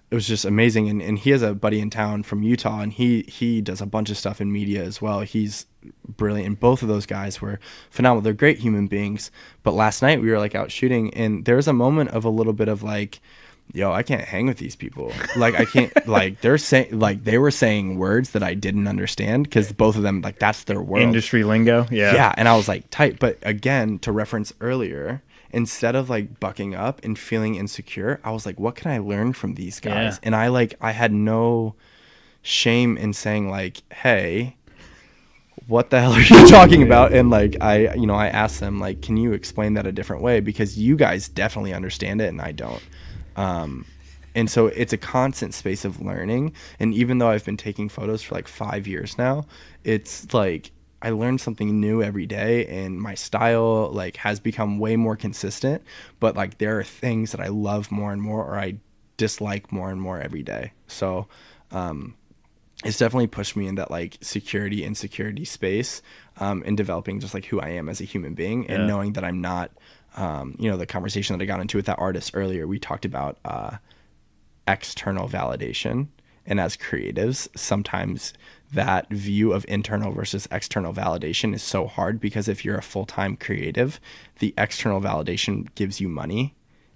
it was just amazing. And he has a buddy in town from Utah, and he does a bunch of stuff in media as well. He's brilliant. And both of those guys were phenomenal. They're great human beings. But last night we were like out shooting, and there was a moment of a little bit of like, yo, I can't hang with these people. Like, I can't, like, they're saying, like, they were saying words that I didn't understand, because both of them, like, that's their world. Industry lingo. Yeah. Yeah. And I was like, tight. But again, to reference earlier, instead of like bucking up and feeling insecure, I was like, what can I learn from these guys? Yeah. And I had no shame in saying like, hey, what the hell are you talking about? And like, I asked them like, can you explain that a different way? Because you guys definitely understand it and I don't. And so it's a constant space of learning. And even though I've been taking photos for like 5 years now, it's like I learn something new every day, and my style like has become way more consistent. But like there are things that I love more and more, or I dislike more and more every day. So it's definitely pushed me in that like security, insecurity space, in developing just like who I am as a human being, and knowing that I'm not, the conversation that I got into with that artist earlier, we talked about external validation. And as creatives, sometimes that view of internal versus external validation is so hard, because if you're a full-time creative, the external validation gives you money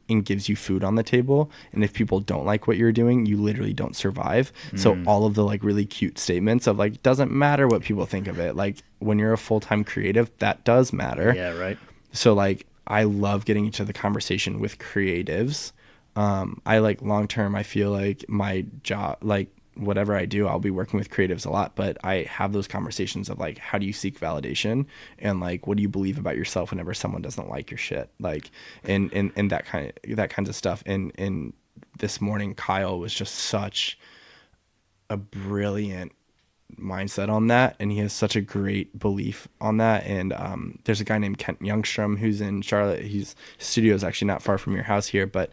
and gives you food on the table. And if people don't like what you're doing, you literally don't survive. So all of the like really cute statements of like, doesn't matter what people think of it. Like when you're a full-time creative, that does matter. Yeah, right. So like, I love getting into the conversation with creatives. I like long-term, I feel like my job, like whatever I do, I'll be working with creatives a lot, but I have those conversations of like, how do you seek validation? And like, what do you believe about yourself whenever someone doesn't like your shit? Like, and that kinds of stuff. And this morning, Kyle was just such a brilliant mindset on that, and he has such a great belief on that. And there's a guy named Kent Youngstrom who's in Charlotte. His studio is actually not far from your house here, but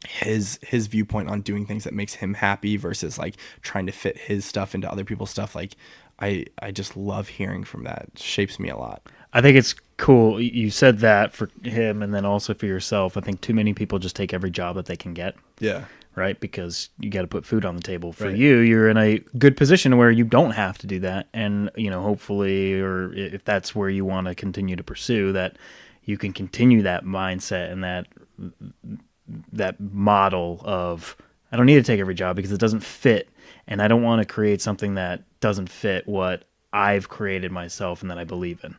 his viewpoint on doing things that makes him happy versus like trying to fit his stuff into other people's stuff, like I just love hearing from that. It shapes me a lot. I think it's cool you said that for him, and then also for yourself. I think too many people just take every job that they can get. Yeah. Right? Because you got to put food on the table. For Right. you're in a good position where you don't have to do that. And, hopefully, or if that's where you want to continue to pursue, that you can continue that mindset and that model of, I don't need to take every job because it doesn't fit. And I don't want to create something that doesn't fit what I've created myself and that I believe in.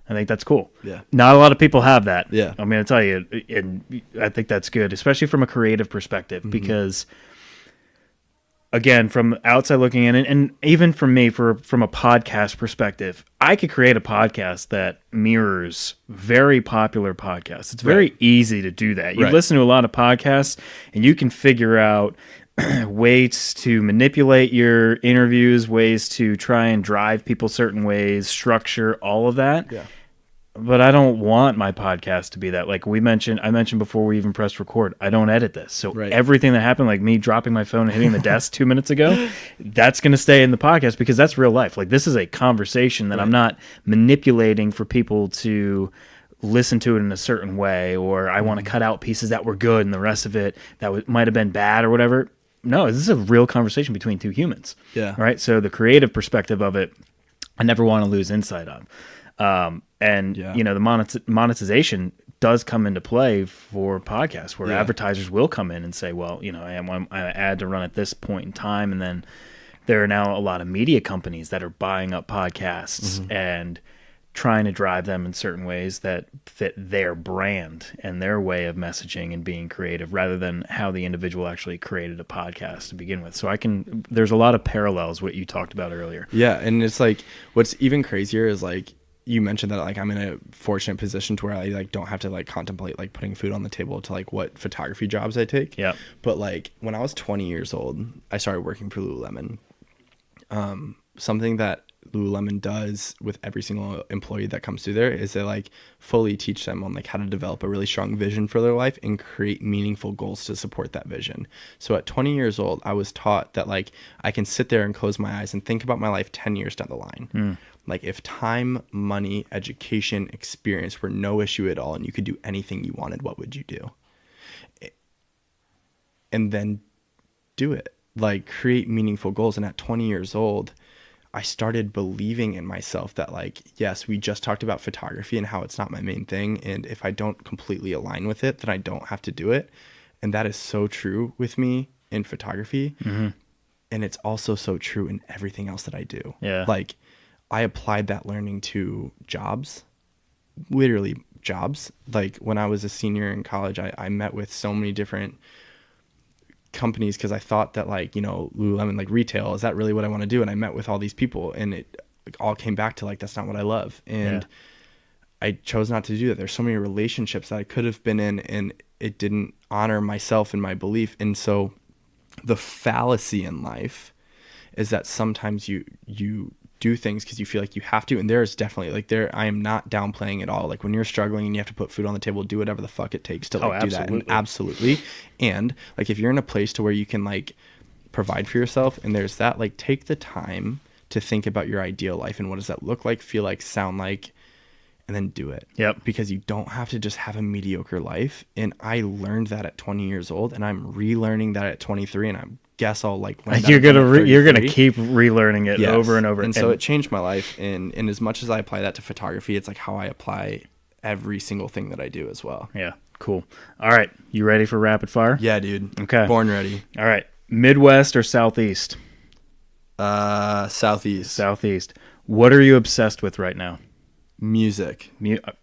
I think that's cool. Yeah. Not a lot of people have that. Yeah. I'm going to tell you, and I think that's good, especially from a creative perspective, because again, from outside looking in, and even from me, from a podcast perspective, I could create a podcast that mirrors very popular podcasts. It's very easy to do that. You listen to a lot of podcasts, and you can figure out ways to manipulate your interviews, ways to try and drive people certain ways, structure, all of that. Yeah. But I don't want my podcast to be that. Like I mentioned before we even pressed record, I don't edit this. So everything that happened, like me dropping my phone and hitting the desk 2 minutes ago, that's going to stay in the podcast because that's real life. Like this is a conversation that I'm not manipulating for people to listen to it in a certain way, or I want to cut out pieces that were good and the rest of it that might have been bad or whatever. No, this is a real conversation between two humans. Yeah. Right. So the creative perspective of it, I never want to lose insight of. The monetization does come into play for podcasts where advertisers will come in and say, well, I want an ad to run at this point in time. And then there are now a lot of media companies that are buying up podcasts and trying to drive them in certain ways that fit their brand and their way of messaging and being creative rather than how the individual actually created a podcast to begin with. So there's a lot of parallels what you talked about earlier. Yeah. And it's like, what's even crazier is like, you mentioned that like I'm in a fortunate position to where I like don't have to like contemplate like putting food on the table to like what photography jobs I take. Yeah. But like when I was 20 years old, I started working for Lululemon. Something that Lululemon does with every single employee that comes through there is they like fully teach them on like how to develop a really strong vision for their life and create meaningful goals to support that vision. So at 20 years old, I was taught that like I can sit there and close my eyes and think about my life 10 years down the line. Like if time, money, education, experience were no issue at all and you could do anything you wanted, what would you do? And then do it. Like create meaningful goals. And at 20 years old, I started believing in myself that like, yes, we just talked about photography and how it's not my main thing. And if I don't completely align with it, then I don't have to do it. And that is so true with me in photography. And it's also so true in everything else that I do. Yeah. Like I applied that learning to jobs, literally jobs. Like when I was a senior in college, I met with so many different companies because I thought that like, you know, Lululemon, like retail, is that really what I want to do? And I met with all these people and it like, all came back to like, that's not what I love. And I chose not to do that. There's so many relationships that I could have been in and it didn't honor myself and my belief. And so the fallacy in life is that sometimes you do things because you feel like you have to. And there's definitely like I am not downplaying at all. Like when you're struggling and you have to put food on the table, do whatever the fuck it takes to like do that. And absolutely. And like if you're in a place to where you can like provide for yourself and there's that, like take the time to think about your ideal life and what does that look like, feel like, sound like, and then do it. Yep. Because you don't have to just have a mediocre life. And I learned that at 20 years old and I'm relearning that at 23 and I guess I'll like learn that you're gonna keep relearning it over and over. And so it changed my life. And as much as I apply that to photography, it's like how I apply every single thing that I do as well. Yeah. Cool. All right. You ready for rapid fire? Yeah, dude. Okay. Born ready. All right. Midwest or Southeast? Southeast. Southeast. What are you obsessed with right now? Music.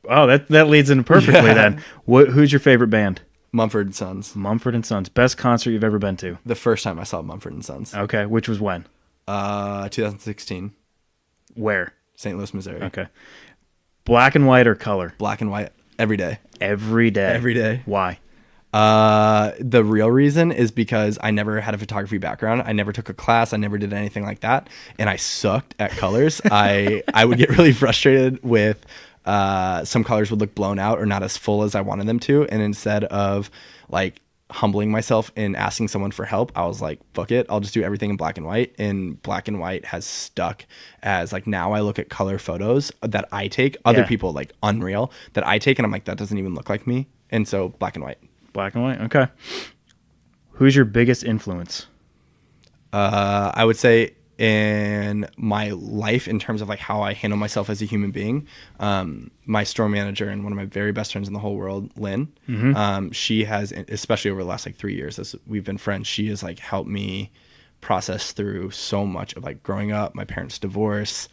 Oh, that leads in perfectly then. Who's your favorite band? Mumford & Sons. Mumford & Sons. Best concert you've ever been to? The first time I saw Mumford & Sons. Okay. Which was when? 2016. Where? St. Louis, Missouri. Okay. Black and white or color? Black and white. Every day. Every day. Every day. Why? The real reason is because I never had a photography background. I never took a class. I never did anything like that. And I sucked at colors. I would get really frustrated with some colors would look blown out or not as full as I wanted them to. And instead of like humbling myself and asking someone for help, I was like, fuck it, I'll just do everything in black and white. And black and white has stuck as like, now I look at color photos that I take, other people like unreal that I take and I'm like, that doesn't even look like me. And so black and white. Black and white. Okay. Who's your biggest influence? I would say in my life, in terms of like how I handle myself as a human being, my store manager and one of my very best friends in the whole world, Lynn, she has, especially over the last like 3 years as we've been friends, she has like helped me process through so much of like growing up, my parents' divorce,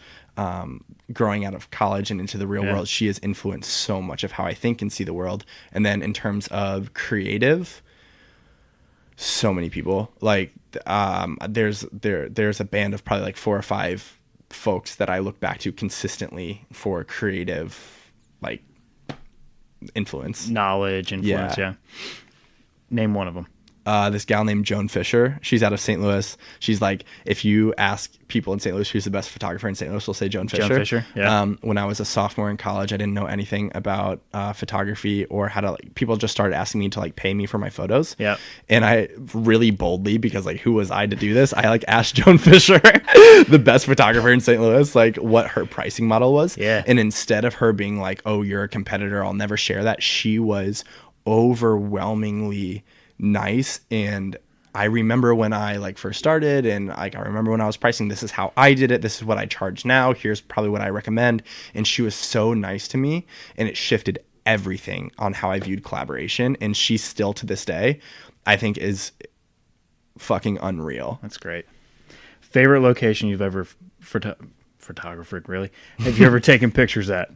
growing out of college and into the real world. She has influenced so much of how I think and see the world. And then in terms of creative, so many people like there's a band of probably like 4 or 5 folks that I look back to consistently for creative like influence, knowledge, influence. Yeah. Name one of them. This gal named Joan Fisher. She's out of St. Louis. She's like, if you ask people in St. Louis who's the best photographer in St. Louis, they'll say Joan Fisher. Joan Fisher, yeah. When I was a sophomore in college, I didn't know anything about photography or how to like, people just started asking me to like pay me for my photos. Yeah. And I really boldly, because like who was I to do this? I like asked Joan Fisher, the best photographer in St. Louis, like what her pricing model was. Yeah. And instead of her being like, oh, you're a competitor, I'll never share that, she was overwhelmingly nice. And I remember when I like first started and like I remember when I was pricing, this is how I did it, this is what I charge now, here's probably what I recommend. And she was so nice to me and it shifted everything on how I viewed collaboration. And she still to this day I think is fucking unreal. That's great. Favorite location you've ever photographed, really? Have you ever taken pictures at?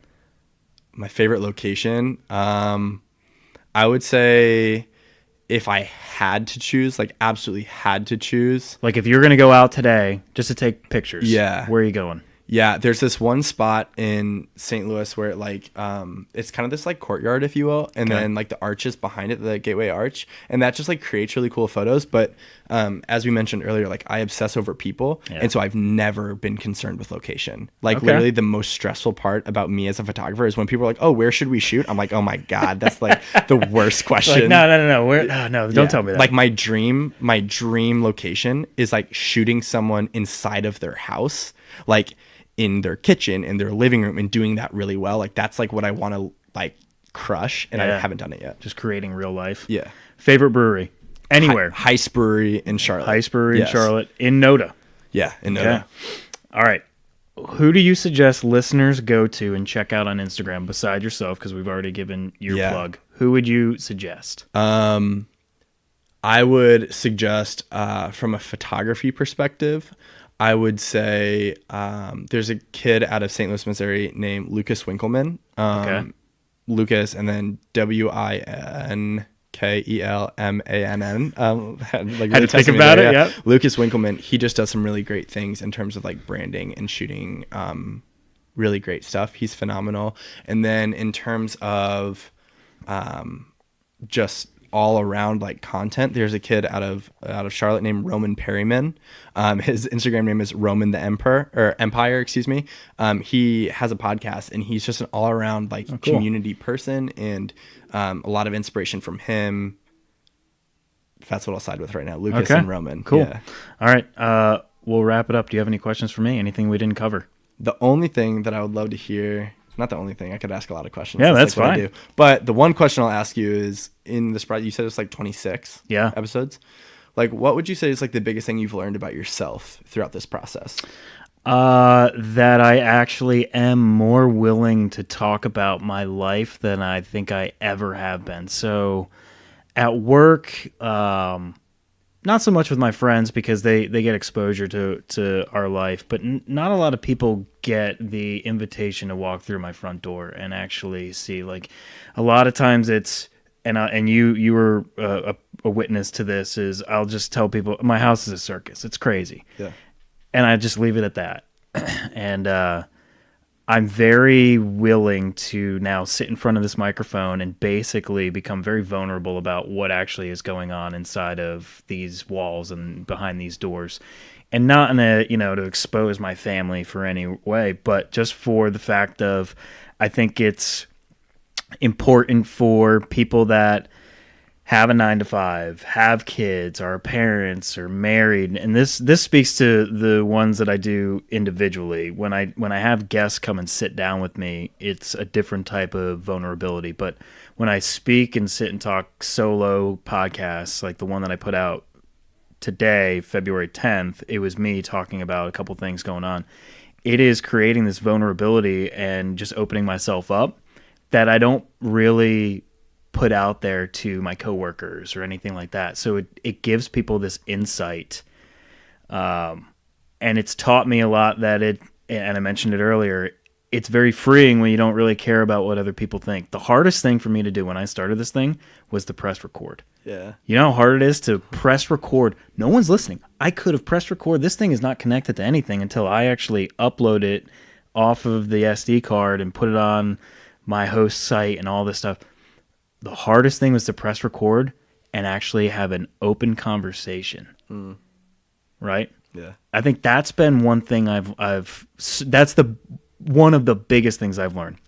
My favorite location, I would say if I had to choose, like absolutely had to choose. Like if you're going to go out today just to take pictures, yeah, where are you going? Yeah, there's this one spot in St. Louis where it's kind of this like courtyard, if you will, and then like the arches behind it, the Gateway Arch, and that just like creates really cool photos. But as we mentioned earlier, like I obsess over people, and so I've never been concerned with location. Like literally, the most stressful part about me as a photographer is when people are like, "Oh, where should we shoot?" I'm like, "Oh my god, that's like the worst question." Like, no. Where? No, don't tell me that. Like my dream location is like shooting someone inside of their house, like in their kitchen, in their living room, and doing that really well. Like that's like what I want to like crush, and I haven't done it yet. Just creating real life. Yeah. Favorite brewery anywhere? Heist Brewery in Charlotte. Heist Brewery in Charlotte, in Noda. Yeah, in Noda. All right. Who do you suggest listeners go to and check out on Instagram beside yourself? Because we've already given your plug. Who would you suggest? I would suggest from a photography perspective, I would say there's a kid out of St. Louis, Missouri named Lucas Winkleman. Lucas, and then Winkelmann. Had to think about it. Yeah. Lucas Winkleman. He just does some really great things in terms of like branding and shooting really great stuff. He's phenomenal. And then in terms of just all around like content, there's a kid out of Charlotte named Roman Perryman. His Instagram name is Roman the Empire, excuse me. He has a podcast, and he's just an all around like community person, and a lot of inspiration from him. That's what I'll side with right now. Lucas and Roman. Cool. Yeah. All right. We'll wrap it up. Do you have any questions for me? Anything we didn't cover? The only thing that I would love to hear, not the only thing, I could ask a lot of questions. Yeah, that's like fine. But the one question I'll ask you is, in this project, you said it's like 26 episodes. Like, what would you say is like the biggest thing you've learned about yourself throughout this process? That I actually am more willing to talk about my life than I think I ever have been. So at work, not so much with my friends because they get exposure to our life, but not a lot of people get the invitation to walk through my front door and actually see. Like a lot of times it's, and you were a witness to this, is I'll just tell people my house is a circus. It's crazy. Yeah. And I just leave it at that. And I'm very willing to now sit in front of this microphone and basically become very vulnerable about what actually is going on inside of these walls and behind these doors. And not in a, to expose my family for any way, but just for the fact of, I think it's important for people that have a 9-to-5, have kids, are parents, or married, and this speaks to the ones that I do individually. When I have guests come and sit down with me, it's a different type of vulnerability. But when I speak and sit and talk solo podcasts, like the one that I put out today, February 10th, it was me talking about a couple things going on. It is creating this vulnerability and just opening myself up that I don't really put out there to my coworkers or anything like that. So it gives people this insight. And it's taught me a lot that and I mentioned it earlier, it's very freeing when you don't really care about what other people think. The hardest thing for me to do when I started this thing was to press record. Yeah. You know how hard it is to press record? No one's listening. I could have pressed record. This thing is not connected to anything until I actually upload it off of the SD card and put it on my host site and all this stuff. The hardest thing was to press record and actually have an open conversation. Right? Yeah. I think that's been one thing that's one of the biggest things I've learned.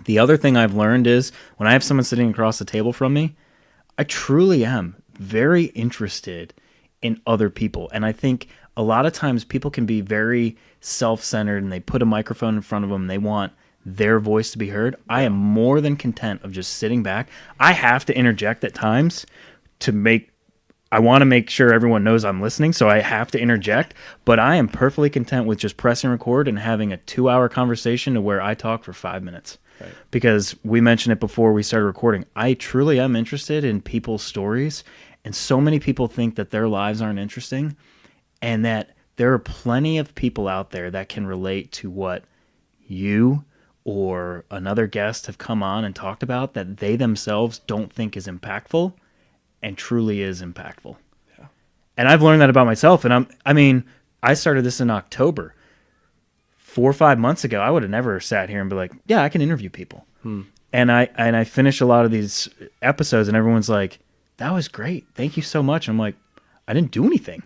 The other thing I've learned is when I have someone sitting across the table from me, I truly am very interested in other people. And I think a lot of times people can be very self-centered and they put a microphone in front of them and they want their voice to be heard. I am more than content of just sitting back. I have to interject at times I want to make sure everyone knows I'm listening, so I have to interject, but I am perfectly content with just pressing record and having a 2-hour conversation to where I talk for 5 minutes. Right. Because we mentioned it before we started recording. I truly am interested in people's stories, and so many people think that their lives aren't interesting, and that there are plenty of people out there that can relate to what you or another guest have come on and talked about that they themselves don't think is impactful and truly is impactful. Yeah. And I've learned that about myself. And I started this in October. 4 or 5 months ago, I would have never sat here and be like, yeah, I can interview people. And I finish a lot of these episodes and everyone's like, that was great. Thank you so much. And I'm like, I didn't do anything.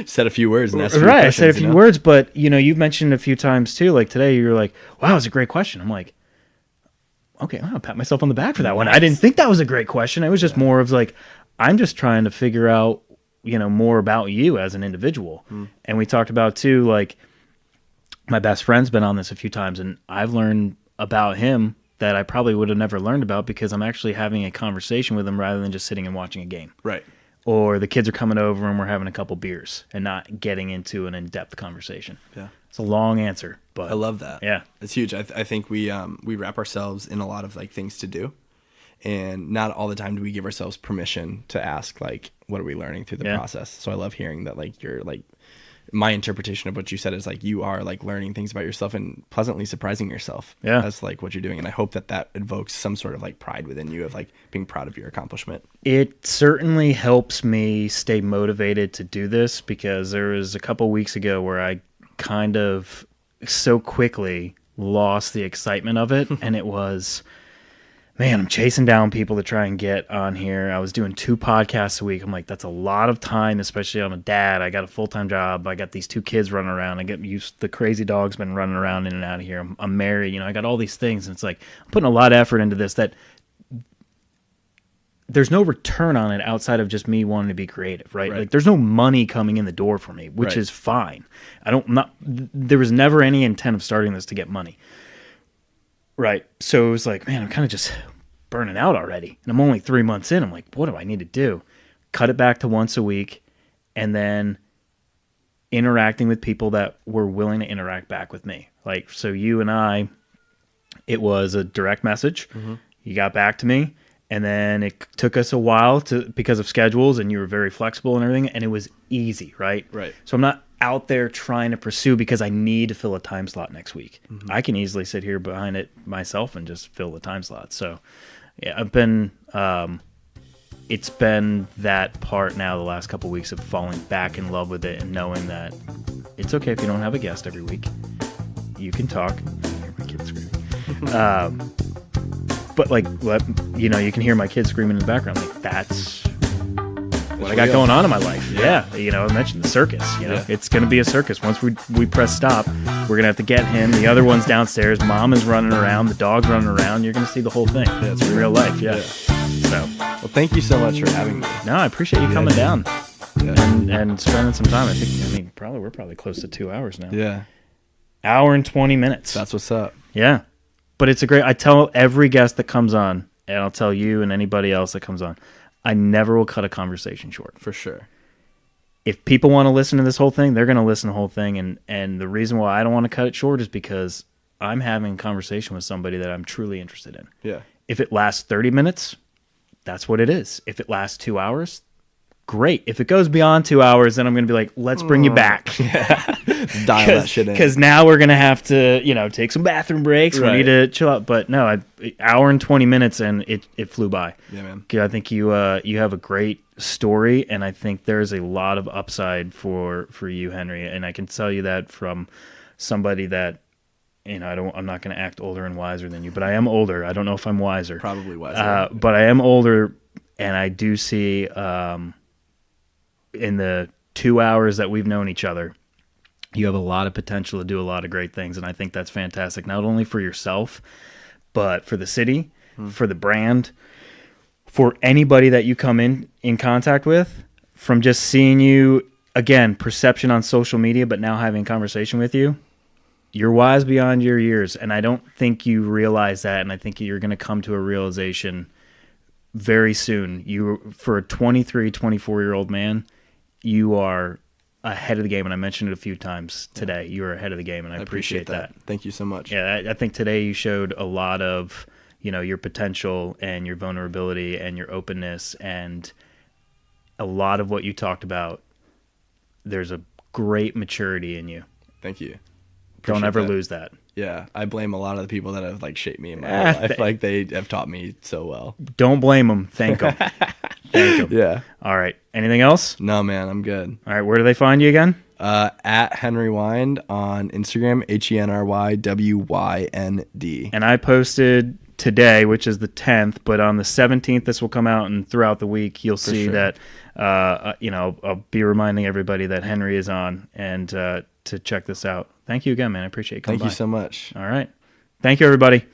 Said a few words and asked a few right. questions, I said a few words, but you've mentioned a few times too, like today you're like, wow, that was a great question. I'm like, okay, I'll pat myself on the back for that one. I didn't think that was a great question. It was just more of like, I'm just trying to figure out, more about you as an individual. And we talked about too, like my best friend's been on this a few times and I've learned about him that I probably would have never learned about because I'm actually having a conversation with him rather than just sitting and watching a game. Right. Or the kids are coming over and we're having a couple beers and not getting into an in-depth conversation. Yeah. It's a long answer, but I love that. Yeah. It's huge. I think we wrap ourselves in a lot of like things to do, and not all the time do we give ourselves permission to ask like, what are we learning through the process? So I love hearing that, like, you're like, my interpretation of what you said is like, you are like learning things about yourself and pleasantly surprising yourself. Yeah. That's like what you're doing. And I hope that evokes some sort of like pride within you of like being proud of your accomplishment. It certainly helps me stay motivated to do this because there was a couple weeks ago where I kind of so quickly lost the excitement of it. And it was, man, I'm chasing down people to try and get on here. I was doing 2 podcasts a week. I'm like, that's a lot of time, especially I'm a dad. I got a full-time job. I got these 2 kids running around. I get used, the crazy dog's been running around in and out of here. I'm married. I got all these things. And it's like, I'm putting a lot of effort into this that there's no return on it outside of just me wanting to be creative, right? Like there's no money coming in the door for me, which is fine. There was never any intent of starting this to get money. Right. So it was like, man, I'm kind of just burning out already. And I'm only 3 months in. I'm like, what do I need to do? Cut it back to once a week and then interacting with people that were willing to interact back with me. Like, so you and I, it was a direct message. You got back to me. And then it took us a while because of schedules and you were very flexible and everything. And it was easy, right? Right. So I'm not out there trying to pursue because I need to fill a time slot next week. I can easily sit here behind it myself and just fill the time slot. So yeah, I've been, it's been that part now the last couple of weeks of falling back in love with it and knowing that it's okay if you don't have a guest every week. You can talk. I hear my kids screaming. But like, you can hear my kids screaming in the background. Like that's what I got going on in my life. Yeah. I mentioned the circus. It's going to be a circus. Once we press stop, we're going to have to get him. The other one's downstairs. Mom is running around. The dog's running around. You're going to see the whole thing. Yeah, it's real life. Yeah. So, well, thank you so much for having me. No, I appreciate you coming down and spending some time. We're probably close to 2 hours now. Yeah. Hour and 20 minutes. That's what's up. Yeah. But it's I tell every guest that comes on, and I'll tell you and anybody else that comes on, I never will cut a conversation short. For sure. If people want to listen to this whole thing, they're going to listen to the whole thing. And the reason why I don't want to cut it short is because I'm having a conversation with somebody that I'm truly interested in. Yeah. If it lasts 30 minutes, that's what it is. If it lasts 2 hours, great. If it goes beyond 2 hours, then I'm going to be like, let's bring you back. Yeah. Dial that shit in. Because now we're going to have to, take some bathroom breaks. Right. We need to chill out. But no, hour and 20 minutes and it flew by. Yeah, man. I think you have a great story, and I think there's a lot of upside for you, Henry. And I can tell you that from somebody that, I'm not going to act older and wiser than you, but I am older. I don't know if I'm wiser. Probably wiser. But I am older, and I do see in the 2 hours that we've known each other, you have a lot of potential to do a lot of great things. And I think that's fantastic, not only for yourself, but for the city, for the brand, for anybody that you come in contact with. From just seeing you, again, perception on social media, but now having a conversation with you, you're wise beyond your years. And I don't think you realize that. And I think you're going to come to a realization very soon. For a 23, 24-year-old man, you are ahead of the game, and I mentioned it a few times today. You are ahead of the game, and I appreciate that. Thank you so much. Yeah, I think today you showed a lot of, your potential and your vulnerability and your openness, and a lot of what you talked about. There's a great maturity in you. Thank you. Don't ever lose that. Yeah, I blame a lot of the people that have shaped me in my life. Like they have taught me so well. Don't blame them. Thank them. Thank them. Yeah. All right. Anything else? No, man, I'm good. All right. Where do they find you again? At Henry Wynd on Instagram, HenryWynd. And I posted today, which is the 10th, but on the 17th, this will come out, and throughout the week, you'll see sure. that, I'll be reminding everybody that Henry is on and to check this out. Thank you again, man. I appreciate you coming Thank you by. so much. All right. Thank you, everybody.